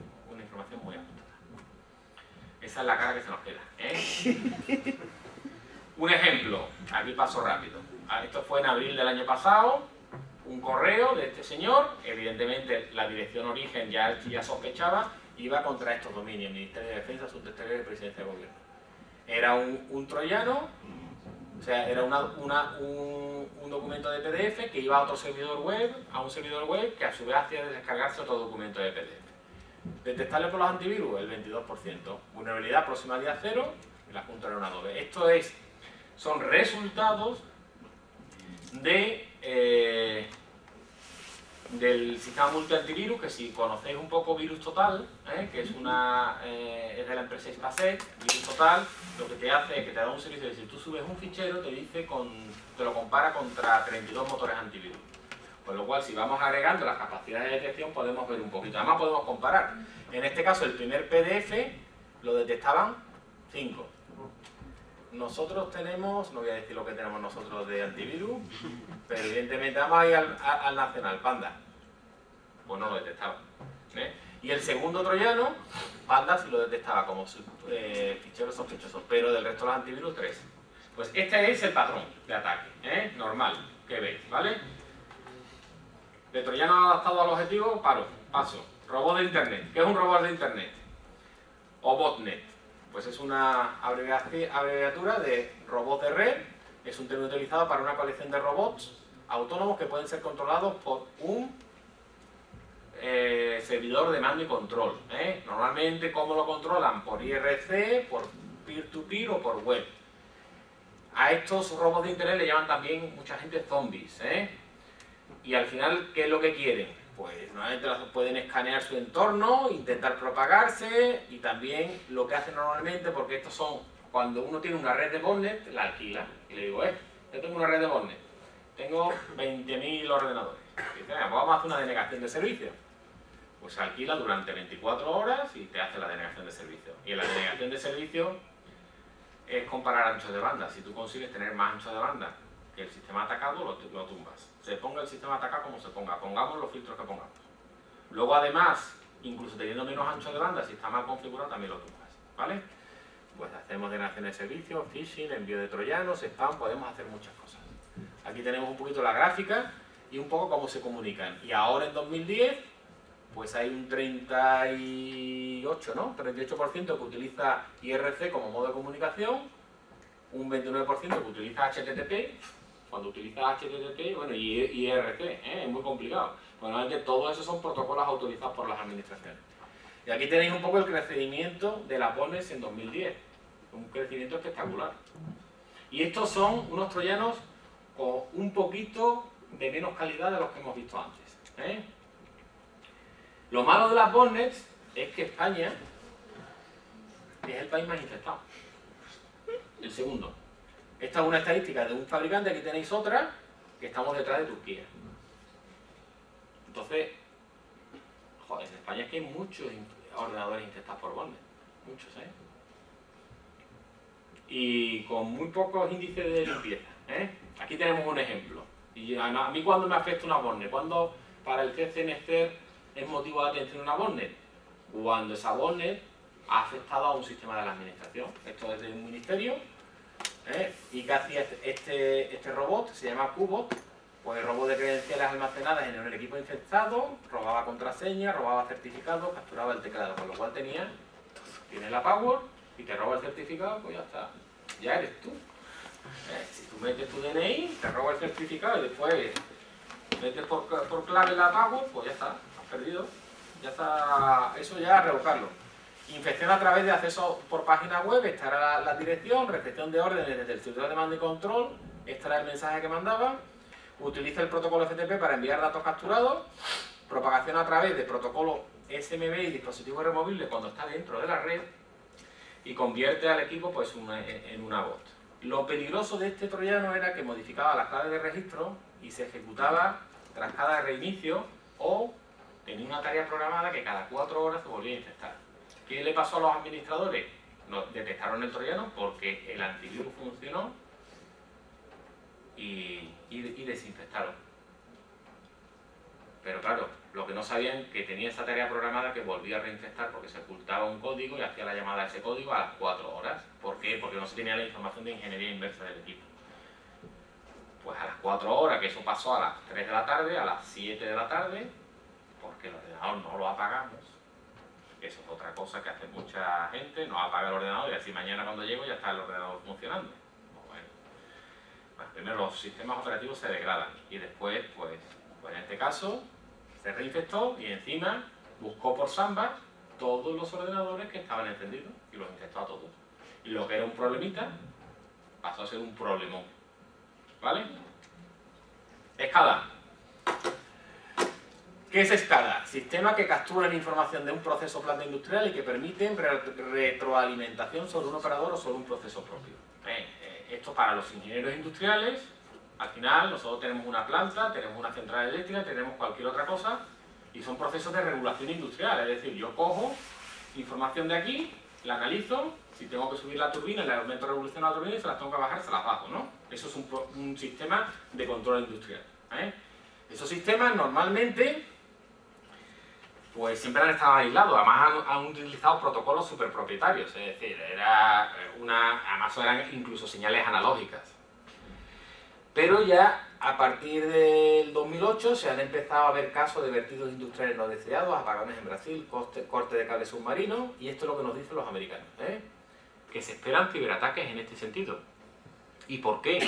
información muy ajustada. Esa es la cara que se nos queda, Un ejemplo, aquí paso rápido. Esto fue en abril del año pasado, un correo de este señor, evidentemente la dirección origen ya sospechaba, iba contra estos dominios, Ministerio de Defensa, Subsecretaría de Presidencia de Gobierno. Era un troyano, o sea, era un documento de PDF que iba a otro servidor web, a un servidor web que a su vez hacía descargarse otro documento de PDF. Detectable por los antivirus, el 22%. Vulnerabilidad proximal a 0, y la punta era una Adobe. Esto son resultados del sistema multiantivirus, que si conocéis un poco Virus Total, que es de la empresa Spacek, Virus Total, lo que te hace es que te da un servicio de si tú subes un fichero, te lo compara contra 32 motores antivirus. Con lo cual, si vamos agregando las capacidades de detección, podemos ver un poquito. Además, podemos comparar. En este caso, el primer PDF lo detectaban 5. Nosotros tenemos, no voy a decir lo que tenemos nosotros de antivirus, pero evidentemente vamos a ir al nacional, Panda. Pues no lo detectaba. Y el segundo troyano, Panda sí lo detectaba como ficheros sospechosos, pero del resto de los antivirus 3. Pues este es el patrón de ataque, normal, que veis, ¿vale? De troyano adaptado al objetivo, paso. Robot de internet. ¿Qué es un robot de internet? O botnet. Pues es una abreviatura de robot de red. Es un término utilizado para una colección de robots autónomos que pueden ser controlados por un servidor de mando y control. Normalmente, ¿cómo lo controlan? Por IRC, por peer-to-peer o por web. A estos robots de internet le llaman también mucha gente zombies. Y al final, ¿qué es lo que quieren? Pues normalmente pueden escanear su entorno, intentar propagarse y también lo que hacen normalmente, porque estos son, cuando uno tiene una red de botnet, la alquila. Y le digo, yo tengo una red de botnet, tengo 20.000 ordenadores. Y dice, pues vamos a hacer una denegación de servicio. Pues se alquila durante 24 horas y te hace la denegación de servicio. Y en la denegación de servicio es comparar anchos de banda. Si tú consigues tener más ancho de banda que el sistema atacado, lo tumbas. Se ponga el sistema atacado como se ponga, pongamos los filtros que pongamos. Luego además, incluso teniendo menos ancho de banda, si está mal configurado, también lo tumbas, ¿vale? Pues hacemos denegación de servicios, phishing, envío de troyanos, spam, podemos hacer muchas cosas. Aquí tenemos un poquito la gráfica y un poco cómo se comunican. Y ahora en 2010, pues hay un 38, ¿no? 38% que utiliza IRC como modo de comunicación, un 29% que utiliza HTTP. Cuando utilizas HTTP, bueno, y IRC, es muy complicado. Bueno, todo eso son protocolos autorizados por las administraciones. Y aquí tenéis un poco el crecimiento de las botnets en 2010. Un crecimiento espectacular. Y estos son unos troyanos con un poquito de menos calidad de los que hemos visto antes, ¿eh? Lo malo de las botnets es que España es el país más infectado. El segundo. Esta es una estadística de un fabricante, aquí tenéis otra, que estamos detrás de Turquía. Entonces, joder, en España es que hay muchos ordenadores infectados por botnet. Muchos, ¿eh? Y con muy pocos índices de limpieza, ¿eh? Aquí tenemos un ejemplo. Y a mí, ¿cuándo me afecta una botnet? ¿Cuándo para el CCNSTER es motivo de atención una botnet? Cuando esa botnet ha afectado a un sistema de la administración. Esto es de un ministerio, ¿eh? ¿Y qué hacía este robot? Se llama Qbot. Pues el robot de credenciales almacenadas en el equipo infectado, robaba contraseñas, robaba certificados, capturaba el teclado, con lo cual tiene la password y te roba el certificado, pues ya está. Ya eres tú. Si tú metes tu DNI, te roba el certificado y después metes por clave la password, pues ya está, has perdido. Ya está, eso ya revocarlo. Infección a través de acceso por página web, esta era la dirección, recepción de órdenes desde el servidor de mando y control, este era el mensaje que mandaba. Utiliza el protocolo FTP para enviar datos capturados, propagación a través de protocolo SMB y dispositivo removible cuando está dentro de la red y convierte al equipo pues, en una bot. Lo peligroso de este troyano era que modificaba las claves de registro y se ejecutaba tras cada reinicio o tenía una tarea programada que cada 4 horas se volvía a infectar. ¿Qué le pasó a los administradores? No, detectaron el troyano porque el antivirus funcionó y desinfectaron. Pero claro, lo que no sabían que tenía esa tarea programada que volvía a reinfectar porque se ocultaba un código y hacía la llamada a ese código a las 4 horas. ¿Por qué? Porque no se tenía la información de ingeniería inversa del equipo. Pues a las 4 horas, que eso pasó a las 3 de la tarde, a las 7 de la tarde, porque el ordenador no lo apagamos. Eso es otra cosa que hace mucha gente, no apaga el ordenador y así mañana cuando llego ya está el ordenador funcionando. Bueno, primero los sistemas operativos se degradan y después, pues en este caso, se reinfectó y encima buscó por Samba todos los ordenadores que estaban encendidos y los infectó a todos. Y lo que era un problemita pasó a ser un problemón. ¿Vale? SCADA. ¿Qué es SCADA? Sistema que captura la información de un proceso o planta industrial y que permite retroalimentación sobre un operador o sobre un proceso propio. Esto para los ingenieros industriales, al final nosotros tenemos una planta, tenemos una central eléctrica, tenemos cualquier otra cosa y son procesos de regulación industrial, es decir, yo cojo información de aquí, la analizo, si tengo que subir la turbina, le aumento la revolución a la turbina y se las tengo que bajar, se las bajo, ¿no? Eso es un sistema de control industrial, ¿eh? Esos sistemas normalmente pues siempre han estado aislados, además han utilizado protocolos superpropietarios, es decir, además eran incluso señales analógicas. Pero ya a partir del 2008 se han empezado a ver casos de vertidos industriales no deseados, apagones en Brasil, corte de cables submarinos, y esto es lo que nos dicen los americanos, que se esperan ciberataques en este sentido. ¿Y por qué?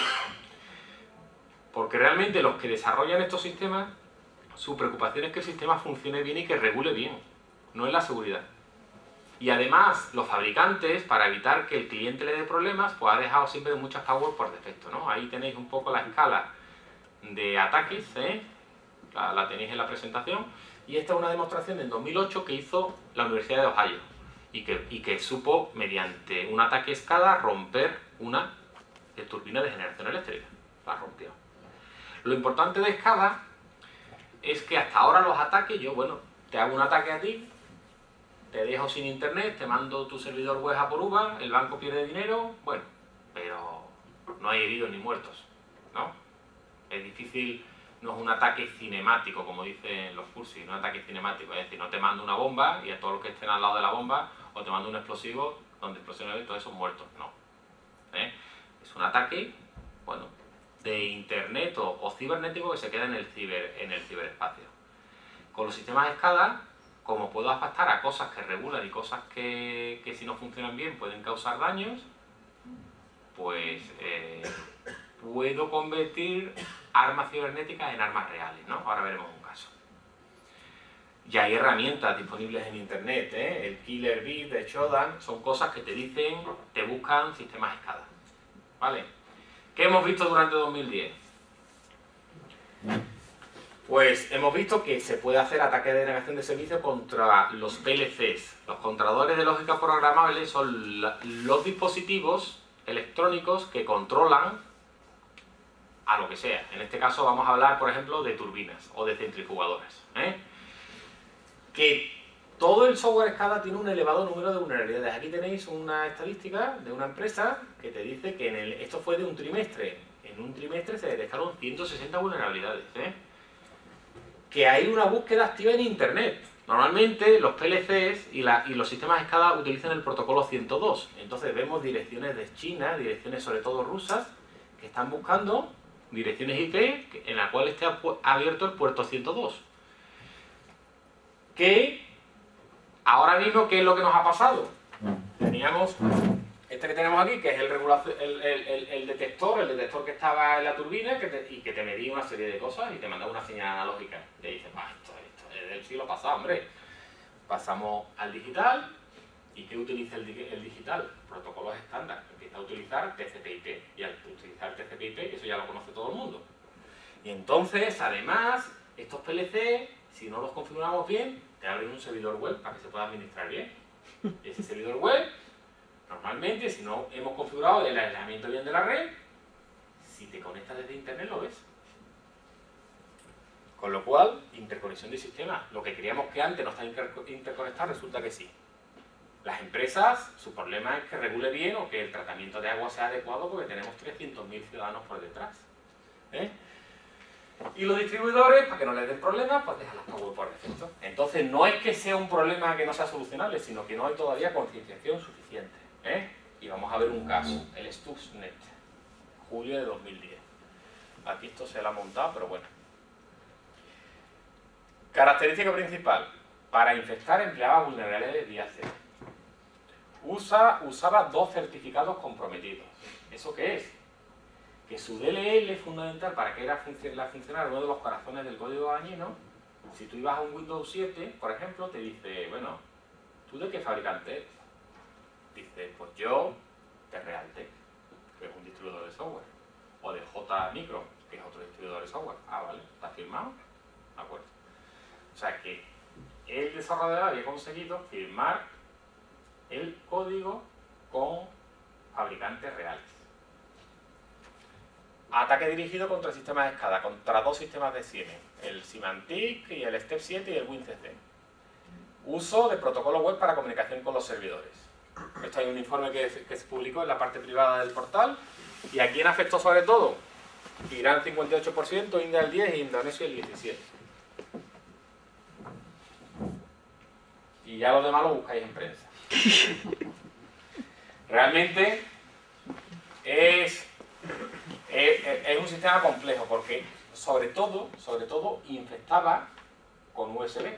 Porque realmente los que desarrollan estos sistemas, su preocupación es que el sistema funcione bien y que regule bien, no es la seguridad. Y además, los fabricantes, para evitar que el cliente le dé problemas, pues ha dejado siempre muchas passwords por defecto, ¿no? Ahí tenéis un poco la escala de ataques, la tenéis en la presentación. Y esta es una demostración en 2008 que hizo la Universidad de Ohio y que supo, mediante un ataque SCADA, romper una turbina de generación eléctrica. La rompió. Lo importante de SCADA es que hasta ahora los ataques, te hago un ataque a ti, te dejo sin internet, te mando tu servidor web a por uva, el banco pierde dinero, pero no hay heridos ni muertos, ¿no? Es difícil, no es un ataque cinemático, como dicen los cursis, no es un ataque cinemático, es decir, no te mando una bomba y a todos los que estén al lado de la bomba, o te mando un explosivo donde explosiona todos esos muertos, no. Es un ataque, de internet o cibernético que se queda en el ciberespacio. Con los sistemas SCADA, como puedo afectar a cosas que regulan y cosas que si no funcionan bien pueden causar daños, pues puedo convertir armas cibernéticas en armas reales, ¿no? Ahora veremos un caso. Ya hay herramientas disponibles en internet, el Killer Bee de Shodan, son cosas que te buscan sistemas SCADA, ¿vale? ¿Qué hemos visto durante 2010? Pues hemos visto que se puede hacer ataque de denegación de servicio contra los PLCs. Los controladores de lógica programable son los dispositivos electrónicos que controlan a lo que sea. En este caso vamos a hablar, por ejemplo, de turbinas o de centrifugadoras. Que todo el software SCADA tiene un elevado número de vulnerabilidades. Aquí tenéis una estadística de una empresa que te dice que esto fue de un trimestre. En un trimestre se detectaron 160 vulnerabilidades. Que hay una búsqueda activa en Internet. Normalmente los PLCs y los sistemas SCADA utilizan el protocolo 102. Entonces vemos direcciones de China, direcciones sobre todo rusas, que están buscando direcciones IP en la cual esté abierto el puerto 102. Que ahora mismo, ¿qué es lo que nos ha pasado? Teníamos este que tenemos aquí, que es el detector que estaba en la turbina y que te medía una serie de cosas y te mandaba una señal analógica. Y te dices, esto es del siglo pasado, hombre. Pasamos al digital. ¿Y qué utiliza el digital? Protocolos estándar. Empieza a utilizar TCP/IP. Y al utilizar TCP/IP, eso ya lo conoce todo el mundo. Y entonces, además, estos PLC, si no los configuramos bien, te abren un servidor web para que se pueda administrar bien. Y ese servidor web, normalmente, si no hemos configurado el aislamiento bien de la red, si te conectas desde internet lo ves. Con lo cual, interconexión de sistemas. Lo que creíamos que antes no estaba interconectado, resulta que sí. Las empresas, su problema es que regule bien o que el tratamiento de agua sea adecuado porque tenemos 300.000 ciudadanos por detrás. Y los distribuidores, para que no les den problemas, pues dejan las power por defecto. Entonces no es que sea un problema que no sea solucionable, sino que no hay todavía concienciación suficiente. Y vamos a ver un caso, el Stuxnet, julio de 2010. Aquí esto se lo ha montado, pero bueno. Característica principal, para infectar empleaba vulnerabilidades vía cero. Usaba 2 certificados comprometidos. ¿Eso qué es? Que su DLL es fundamental para que funcionara uno de los corazones del código dañino. Si tú ibas a un Windows 7, por ejemplo, te dice, bueno, ¿tú de qué fabricante eres? Dice, pues yo de Realtek, que es un distribuidor de software. O de J-Micro, que es otro distribuidor de software. Ah, vale, ¿está firmado? De acuerdo. O sea que el desarrollador había conseguido firmar el código con fabricantes reales. Ataque dirigido contra sistemas de SCADA, contra 2 sistemas de Siemens, el Symantec y el Step 7 y el WinCC. Uso de protocolo web para comunicación con los servidores. Esto hay un informe que se publicó en la parte privada del portal. ¿Y a quién afectó sobre todo? Irán 58%, India el 10% y Indonesia el 17%. Y ya lo demás lo buscáis en prensa. Realmente es un sistema complejo porque sobre todo infectaba con USB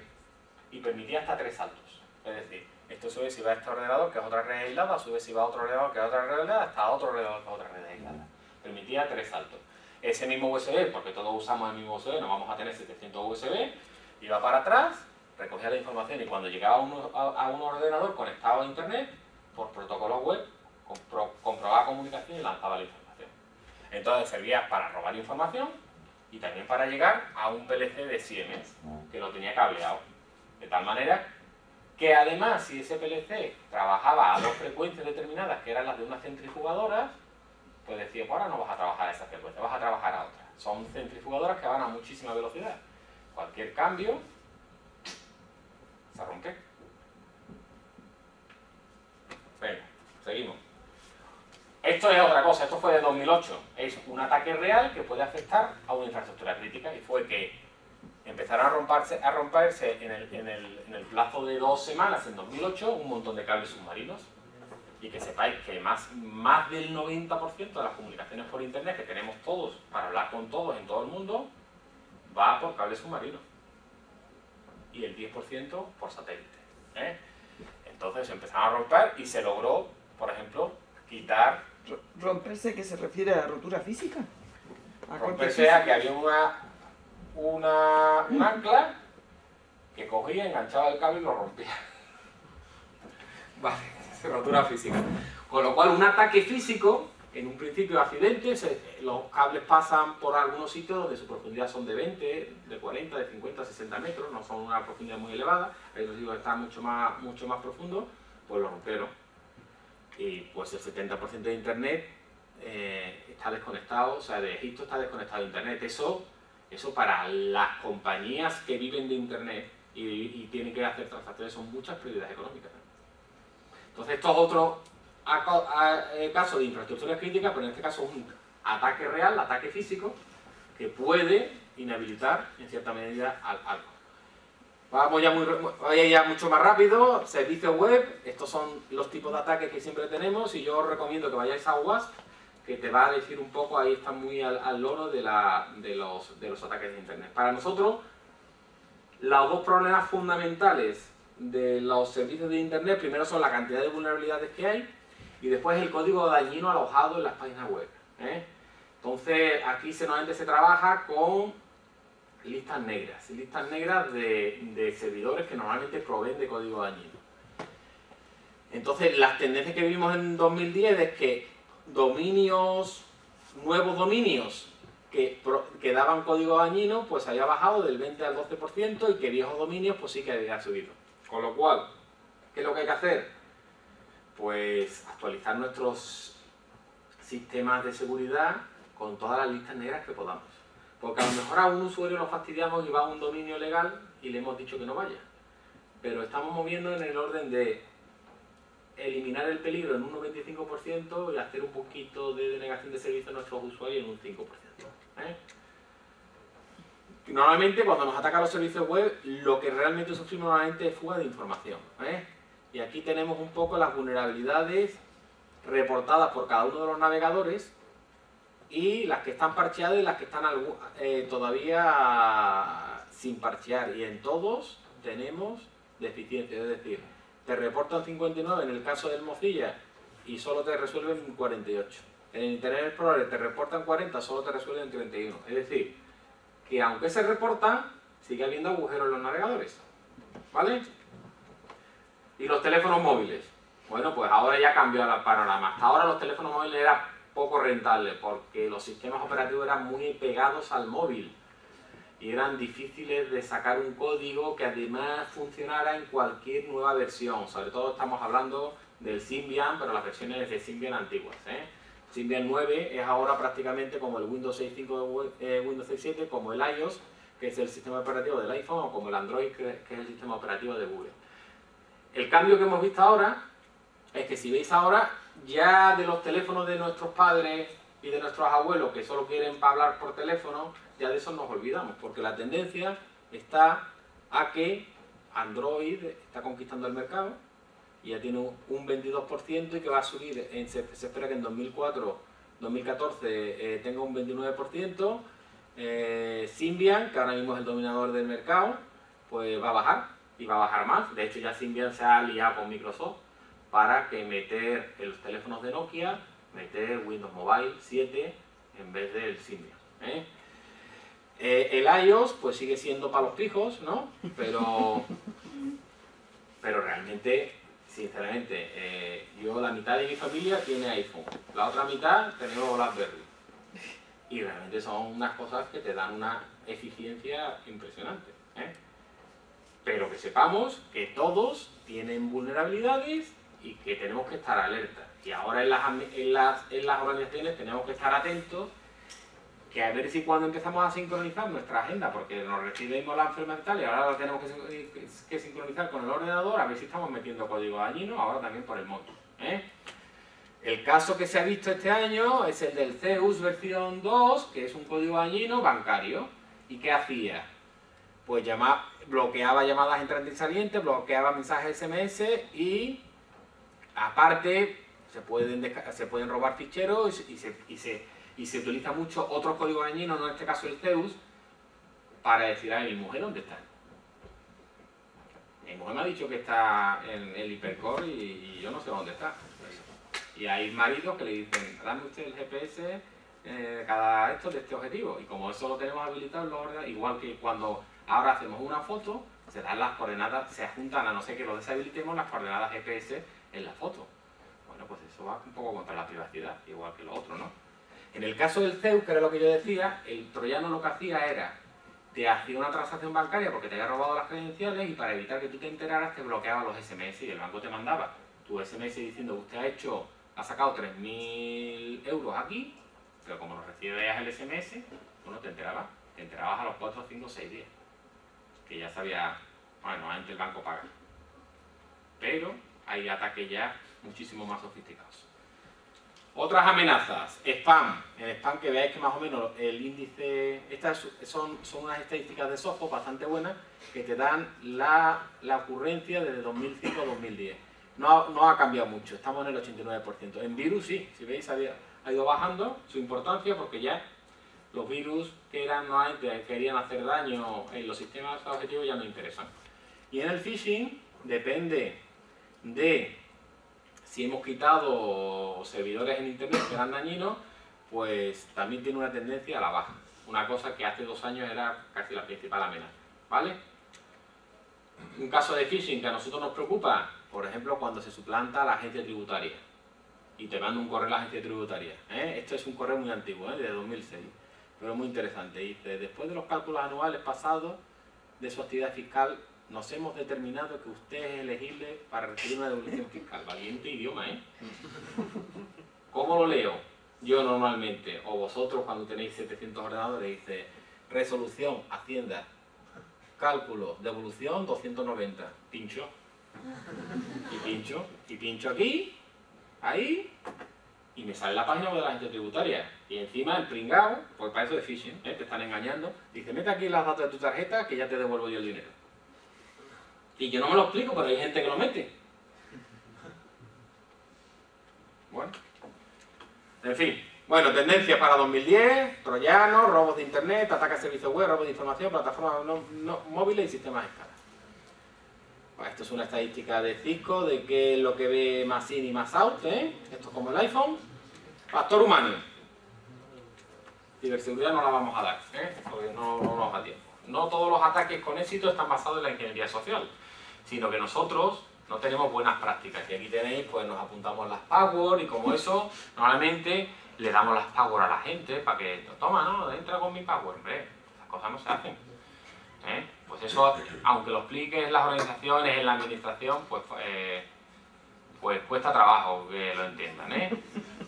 y permitía hasta 3 saltos. Es decir, esto sube si va a este ordenador, que es otra red aislada, sube si va a otro ordenador, que es otra red aislada, hasta otro ordenador, que es otra red aislada. Permitía 3 saltos. Ese mismo USB, porque todos usamos el mismo USB, no vamos a tener 700 USB, iba para atrás, recogía la información y cuando llegaba a un ordenador conectado a internet, por protocolo web, comprobaba comunicación y lanzaba la información. Entonces servía para robar información y también para llegar a un PLC de Siemens, que lo tenía cableado. De tal manera que además, si ese PLC trabajaba a 2 frecuencias determinadas, que eran las de unas centrifugadoras, pues decía, pues ahora no vas a trabajar a esa frecuencia, vas a trabajar a otra. Son centrifugadoras que van a muchísima velocidad. Cualquier cambio se rompe. Venga, seguimos. Esto es otra cosa, esto fue de 2008. Es un ataque real que puede afectar a una infraestructura crítica y fue que empezaron a romperse en el plazo de 2 semanas, en 2008, un montón de cables submarinos. Y que sepáis que más del 90% de las comunicaciones por internet que tenemos todos para hablar con todos en todo el mundo va por cables submarinos. Y el 10% por satélite. Entonces empezaron a romper y se logró, por ejemplo, quitar... ¿Romperse qué se refiere a rotura física? Romperse a que había un ancla que cogía, enganchaba el cable y lo rompía. Vale, rotura física. Con lo cual un ataque físico en un principio accidentes, los cables pasan por algunos sitios donde su profundidad son de 20, de 40, de 50, 60 metros, no son una profundidad muy elevada, hay otros sitios que están mucho más profundos, pues lo rompieron. Y pues el 70% de internet está desconectado, o sea, de Egipto está desconectado de internet. Eso para las compañías que viven de internet y tienen que hacer transacciones son muchas pérdidas económicas. Entonces esto es otro caso de infraestructuras críticas, pero en este caso es un ataque real, ataque físico, que puede inhabilitar en cierta medida algo. Vamos ya mucho más rápido. Servicios web, estos son los tipos de ataques que siempre tenemos y yo os recomiendo que vayáis a WASP, que te va a decir un poco, ahí está muy al loro de los ataques de internet. Para nosotros, los dos problemas fundamentales de los servicios de internet, primero son la cantidad de vulnerabilidades que hay y después el código dañino alojado en las páginas web. Entonces aquí normalmente se trabaja con listas negras de servidores que normalmente proveen de código dañino. Entonces las tendencias que vimos en 2010 es que nuevos dominios que daban código dañino, pues había bajado del 20 al 12% y que viejos dominios pues sí que había subido. Con lo cual, ¿qué es lo que hay que hacer? Pues actualizar nuestros sistemas de seguridad con todas las listas negras que podamos. Porque a lo mejor a un usuario lo fastidiamos y va a un dominio legal y le hemos dicho que no vaya. Pero estamos moviendo en el orden de eliminar el peligro en un 95% y hacer un poquito de denegación de servicio a nuestros usuarios en un 5%. Normalmente cuando nos atacan los servicios web, lo que realmente sufrimos normalmente es fuga de información. Y aquí tenemos un poco las vulnerabilidades reportadas por cada uno de los navegadores y las que están parcheadas y las que están todavía sin parchear. Y en todos tenemos deficiencias, es decir, te reportan 59 en el caso del Mozilla y solo te resuelven 48. En el Internet Explorer te reportan 40, solo te resuelven 31. Es decir, que aunque se reportan, sigue habiendo agujeros en los navegadores. ¿Vale? Y los teléfonos móviles. Bueno, pues ahora ya cambió el panorama. Hasta ahora los teléfonos móviles eran poco rentables porque los sistemas operativos eran muy pegados al móvil y eran difíciles de sacar un código que además funcionara en cualquier nueva versión. Sobre todo estamos hablando del Symbian, pero las versiones de Symbian antiguas. Symbian 9 es ahora prácticamente como el Windows 6.5 de Windows 6.7, como el iOS, que es el sistema operativo del iPhone, o como el Android, que es el sistema operativo de Google. El cambio que hemos visto ahora es que si veis ahora, ya de los teléfonos de nuestros padres y de nuestros abuelos que solo quieren hablar por teléfono, ya de eso nos olvidamos, porque la tendencia está a que Android está conquistando el mercado y ya tiene un 22% y que va a subir, se espera que en 2014 tenga un 29%, Symbian, que ahora mismo es el dominador del mercado, pues va a bajar y va a bajar más. De hecho ya Symbian se ha aliado con Microsoft para que meter en los teléfonos de Nokia, meter Windows Mobile 7 en vez del Symbian. El iOS pues sigue siendo para los pijos, ¿no? Pero realmente, sinceramente, yo la mitad de mi familia tiene iPhone, la otra mitad tenemos BlackBerry. Y realmente son unas cosas que te dan una eficiencia impresionante. Pero que sepamos que todos tienen vulnerabilidades y que tenemos que estar alerta. Y ahora en las organizaciones tenemos que estar atentos, que a ver si cuando empezamos a sincronizar nuestra agenda, porque nos recibimos la enfermedad mental y ahora la tenemos que sincronizar con el ordenador, a ver si estamos metiendo código dañino, ahora también por el móvil. El caso que se ha visto este año es el del Zeus versión 2, que es un código dañino bancario. ¿Y qué hacía? Pues bloqueaba llamadas entrantes y salientes, bloqueaba mensajes SMS y aparte se pueden robar ficheros y se utiliza mucho otros códigos dañinos, no en este caso el Zeus, para decir, mi mujer, ¿dónde está? Mi mujer me ha dicho que está en el hipercore y yo no sé dónde está. Y hay maridos que le dicen, dame usted el GPS cada esto de este objetivo. Y como eso lo tenemos habilitado en los ordenadores, igual que cuando ahora hacemos una foto, se dan las coordenadas, se juntan, a no ser que lo deshabilitemos, las coordenadas GPS en la foto. Bueno, pues eso va un poco contra la privacidad, igual que lo otro, ¿no? En el caso del CEU, que era lo que yo decía, el troyano lo que hacía era, te hacía una transacción bancaria porque te había robado las credenciales y para evitar que tú te enteraras te bloqueaba los SMS y el banco te mandaba tu SMS diciendo que usted ha sacado 3.000 euros aquí, pero como no recibías el SMS, tú no te enterabas a los 4, 5, 6 días, que ya sabía, bueno, antes el banco paga. Pero hay ataques ya muchísimo más sofisticados. Otras amenazas, spam. En spam que veáis que más o menos el índice, estas son unas estadísticas de Sophos bastante buenas que te dan la ocurrencia desde 2005 a 2010. No ha cambiado mucho, estamos en el 89%. En virus sí, si veis ha ido bajando su importancia porque ya los virus que querían hacer daño en los sistemas objetivos ya no interesan. Y en el phishing depende de si hemos quitado servidores en internet que eran dañinos, pues también tiene una tendencia a la baja. Una cosa que hace 2 años era casi la principal amenaza, ¿vale? Un caso de phishing que a nosotros nos preocupa, por ejemplo, cuando se suplanta a la agencia tributaria y te manda un correo a la agencia tributaria. Esto es un correo muy antiguo, de 2006, pero muy interesante. Dice, después de los cálculos anuales pasados de su actividad fiscal, nos hemos determinado que usted es elegible para recibir una devolución fiscal. Valiente idioma, ¿eh? ¿Cómo lo leo? Yo normalmente, o vosotros cuando tenéis 700 ordenadores, dice resolución, Hacienda, cálculo, devolución 290. Pincho. Y pincho aquí, ahí, y me sale la página de la agencia tributaria. Y encima el pringao, pues para eso de phishing, te están engañando, dice, mete aquí las datos de tu tarjeta que ya te devuelvo yo el dinero. Y yo no me lo explico, pero hay gente que lo mete. Bueno. En fin. Bueno, tendencias para 2010, troyanos, robos de internet, ataques a servicios web, robos de información, plataformas móviles y sistemas de escala. Bueno, esto es una estadística de Cisco, de qué es lo que ve más in y más out, Esto es como el iPhone. Factor humano. Ciberseguridad no la vamos a dar, porque no nos da tiempo. No todos los ataques con éxito están basados en la ingeniería social, sino que nosotros no tenemos buenas prácticas. Y aquí tenéis, pues nos apuntamos las passwords y como eso, normalmente le damos las passwords a la gente para que, toma, no, entra con mi password, hombre, esas cosas no se hacen. Pues eso, aunque lo expliques en las organizaciones, en la administración, pues cuesta trabajo que lo entiendan,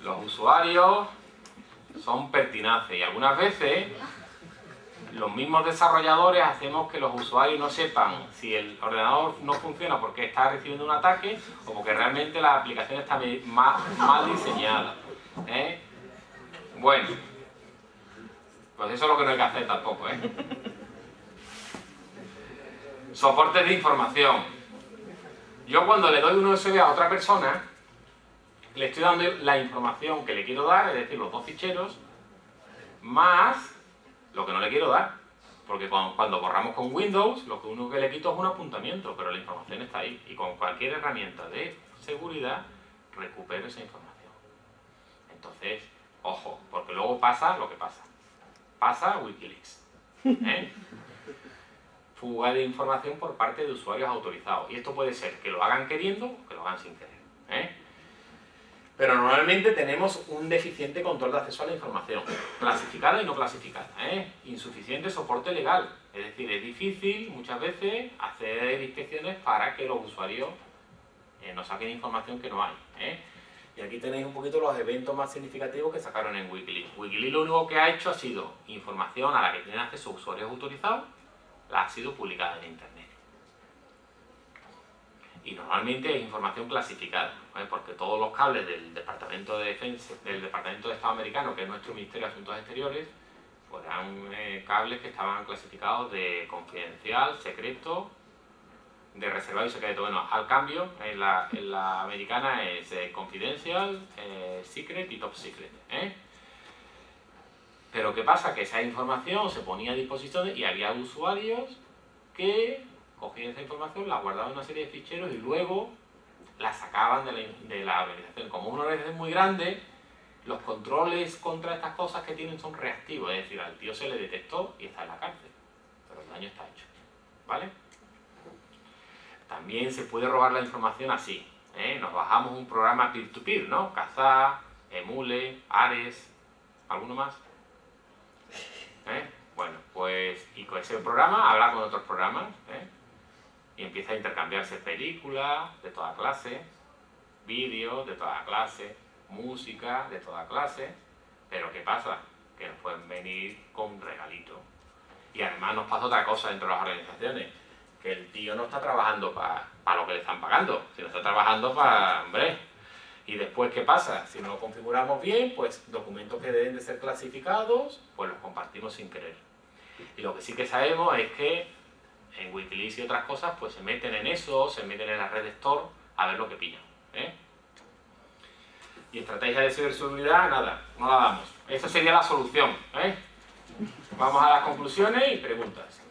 Los usuarios son pertinaces y algunas veces los mismos desarrolladores hacemos que los usuarios no sepan si el ordenador no funciona porque está recibiendo un ataque o porque realmente la aplicación está mal diseñada. Bueno, pues eso es lo que no hay que hacer tampoco. Soportes de información. Yo cuando le doy un USB a otra persona, le estoy dando la información que le quiero dar, es decir, los 2 ficheros, más lo que no le quiero dar. Porque cuando borramos con Windows, lo único que le quito es un apuntamiento, pero la información está ahí. Y con cualquier herramienta de seguridad, recupero esa información. Entonces, ojo, porque luego pasa lo que pasa. Pasa Wikileaks. Fuga de información por parte de usuarios autorizados. Y esto puede ser que lo hagan queriendo o que lo hagan sin querer. Pero normalmente tenemos un deficiente control de acceso a la información, clasificada y no clasificada, insuficiente soporte legal, es decir, es difícil muchas veces hacer inspecciones para que los usuarios no saquen información que no hay. Y aquí tenéis un poquito los eventos más significativos que sacaron en Wikileaks. Wikileaks lo único que ha hecho ha sido información a la que tienen acceso usuarios autorizados, la ha sido publicada en internet. Y normalmente es información clasificada, porque todos los cables del Departamento de Defensa, del Departamento de Estado americano, que es nuestro Ministerio de Asuntos Exteriores, pues eran cables que estaban clasificados de confidencial, secreto, de reservado y secreto. Bueno, al cambio, en la americana es confidential, secret y top secret. Pero ¿qué pasa? Que esa información se ponía a disposición y había usuarios que cogían esa información, la guardaban en una serie de ficheros y luego la sacaban de la organización. Como es una organización muy grande, los controles contra estas cosas que tienen son reactivos, es decir, al tío se le detectó y está en la cárcel, pero el daño está hecho, ¿vale? También se puede robar la información así, Nos bajamos un programa peer-to-peer, ¿no? Kazaa, Emule, Ares, ¿alguno más? Bueno, pues y con ese programa habla con otros programas, y empieza a intercambiarse películas de toda clase, vídeos de toda clase, música de toda clase, pero ¿qué pasa? Que nos pueden venir con regalitos. Y además nos pasa otra cosa dentro de las organizaciones, que el tío no está trabajando para lo que le están pagando, sino está trabajando para, hombre. Y después, ¿qué pasa? Si no lo configuramos bien, pues documentos que deben de ser clasificados, pues los compartimos sin querer. Y lo que sí que sabemos es que en Wikileaks y otras cosas, pues se meten en eso, se meten en la red Store a ver lo que pillan. Y estrategia de ciberseguridad, nada, no la damos. Esa sería la solución. Vamos a las conclusiones y preguntas.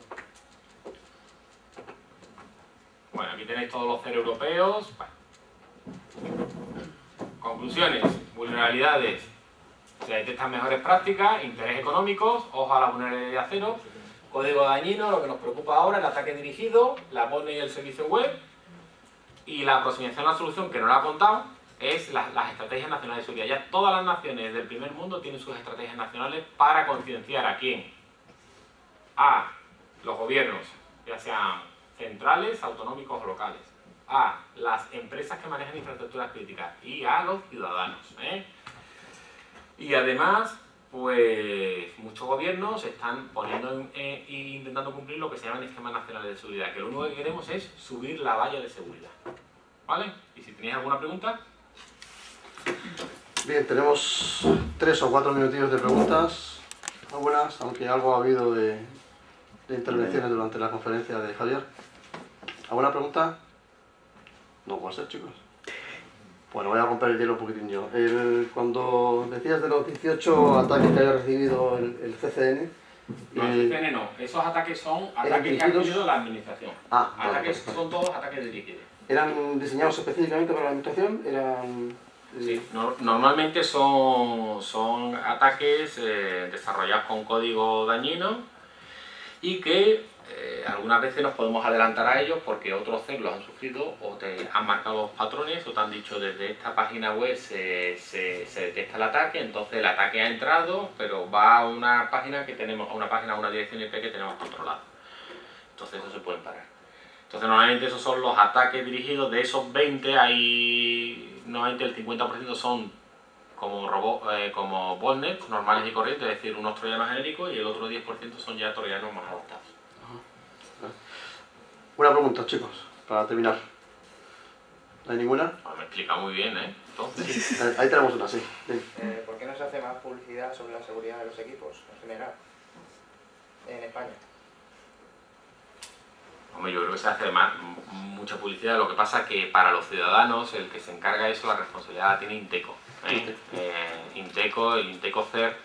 Bueno, aquí tenéis todos los CER europeos. Conclusiones, vulnerabilidades. Se detectan mejores prácticas, interés económicos, ojo a la vulnerabilidad cero, código dañino, lo que nos preocupa ahora, el ataque dirigido, la BONE y el servicio web, y la aproximación a la solución, que no la he contado, es las estrategias nacionales de seguridad. Ya todas las naciones del primer mundo tienen sus estrategias nacionales para concienciar a quién. A los gobiernos, ya sean centrales, autonómicos o locales. A las empresas que manejan infraestructuras críticas y a los ciudadanos. Y además, pues muchos gobiernos están poniendo e intentando cumplir lo que se llaman esquemas nacionales de seguridad, que lo único que queremos es subir la valla de seguridad. ¿Vale? Y si tenéis alguna pregunta. Bien, tenemos 3 o 4 minutillos de preguntas, algunas, aunque algo ha habido de intervenciones durante la conferencia de Javier. ¿Alguna pregunta? No puede ser, chicos. Bueno, voy a romper el hielo un poquitín yo. Cuando decías de los 18 ataques que había recibido el CCN... No, el CCN no. Esos ataques son ataques que ha recibido la administración. Ataques vale. son todos ataques dirigidos. ¿Eran diseñados específicamente para la administración? ¿Eran...? Sí, normalmente son ataques desarrollados con código dañino y que algunas veces nos podemos adelantar a ellos porque otros CER los han sufrido o te han marcado los patrones o te han dicho desde esta página web se detecta el ataque, entonces el ataque ha entrado, pero va a una página que tenemos, a una dirección IP que tenemos controlada. Entonces eso se puede parar. Entonces normalmente esos son los ataques dirigidos. De esos 20 hay normalmente el 50% son como botnets normales y corrientes, es decir, unos troyanos genéricos, y el otro 10% son ya troyanos más adaptados. Una pregunta, chicos, para terminar. ¿No hay ninguna? Me explica muy bien, Entonces, Sí, ahí tenemos una, sí. ¿Por qué no se hace más publicidad sobre la seguridad de los equipos en general en España? hombre, yo creo que se hace mucha publicidad. Lo que pasa es que para los ciudadanos el que se encarga de eso, la responsabilidad la tiene Inteco. Inteco, el Inteco CER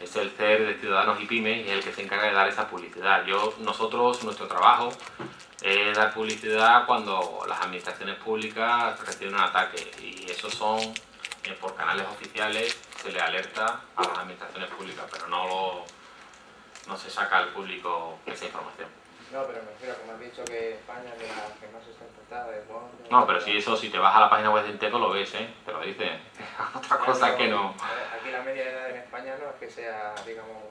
es el CER de Ciudadanos y Pymes y es el que se encarga de dar esa publicidad. Nuestro trabajo es dar publicidad cuando las administraciones públicas reciben un ataque, y esos son por canales oficiales, se le alerta a las administraciones públicas, pero no se saca al público esa información. No, pero me refiero, como has dicho, que España es la que más está infectada de Bond. No, pero si te vas a la página web de Inteco lo ves, te lo dice. Otra cosa es que no. Aquí la media de edad en España no es que sea, digamos,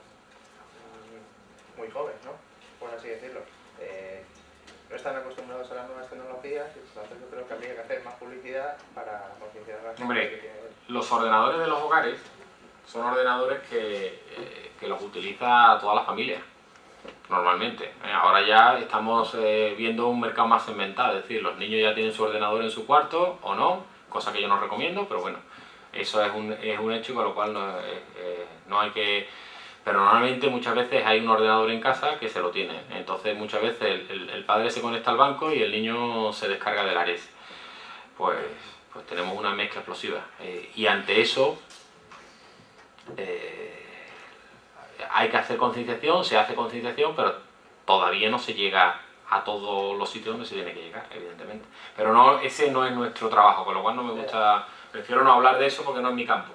muy joven, ¿no? Por así decirlo. No están acostumbrados a las nuevas tecnologías, y entonces yo creo que habría que hacer más publicidad para concienciar a la gente. Hombre, los ordenadores de los hogares son ordenadores que los utiliza toda la familia, normalmente. Ahora ya estamos viendo un mercado más segmentado, es decir, los niños ya tienen su ordenador en su cuarto o no, cosa que yo no recomiendo, pero bueno, eso es un hecho, con lo cual no hay que... Pero normalmente muchas veces hay un ordenador en casa que se lo tiene, entonces muchas veces el padre se conecta al banco y el niño se descarga del Ares. Pues tenemos una mezcla explosiva, y ante eso hay que hacer concienciación, se hace concienciación, pero todavía no se llega a todos los sitios donde se tiene que llegar, evidentemente. Pero ese no es nuestro trabajo, con lo cual no me gusta, prefiero no hablar de eso porque no es mi campo.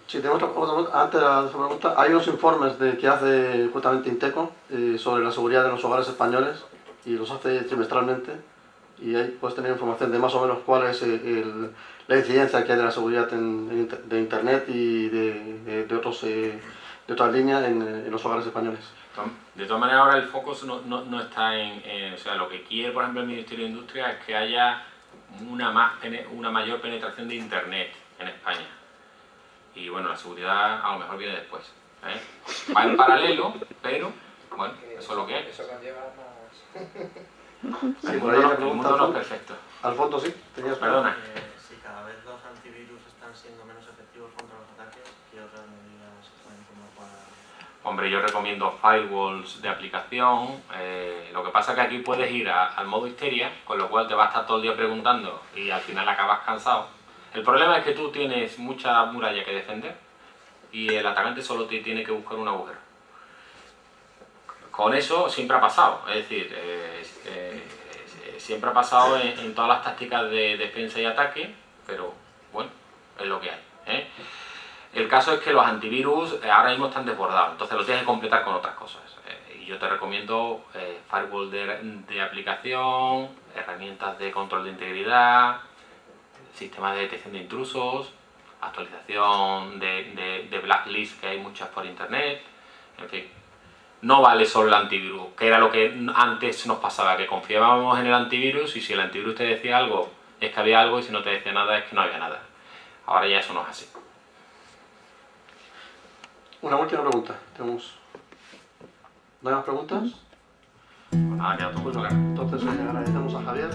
Sí, tenemos otra pregunta. Antes de esa pregunta, hay unos informes que hace justamente Inteco sobre la seguridad de los hogares españoles, y los hace trimestralmente. y ahí puedes tener información de más o menos cuál es la incidencia que hay de la seguridad de Internet y de otras líneas en los hogares españoles. De todas maneras, ahora el foco no está o sea, lo que quiere, por ejemplo, el Ministerio de Industria es que haya una mayor penetración de Internet en España. Y bueno, la seguridad a lo mejor viene después, ¿eh? Va en paralelo, pero bueno, eso es lo que hay. Eso conlleva más... Sí, El por ahí la mundo pregunta no es perfecto. Alfonso, sí, tenías Perdona. Si cada vez los antivirus están siendo menos efectivos contra los ataques, ¿qué otras medidas se pueden tomar para...? Hombre, yo recomiendo firewalls de aplicación. Lo que pasa es que aquí puedes ir al modo histeria, con lo cual te vas a estar todo el día preguntando y al final acabas cansado. El problema es que tú tienes mucha muralla que defender y el atacante solo te tiene que buscar un agujero. Con eso siempre ha pasado, es decir, siempre ha pasado en todas las tácticas de defensa y ataque, pero bueno, es lo que hay, ¿eh? El caso es que los antivirus ahora mismo están desbordados, entonces los tienes que completar con otras cosas. Y yo te recomiendo firewall de aplicación, herramientas de control de integridad, sistemas de detección de intrusos, actualización de blacklist, que hay muchas por internet, en fin. No vale solo el antivirus, que era lo que antes nos pasaba, que confiábamos en el antivirus y si el antivirus te decía algo es que había algo y si no te decía nada es que no había nada. Ahora ya eso no es así. una última pregunta. ¿No hay más preguntas? Pues nada, queda todo muy claro. Entonces agradecemos a Javier.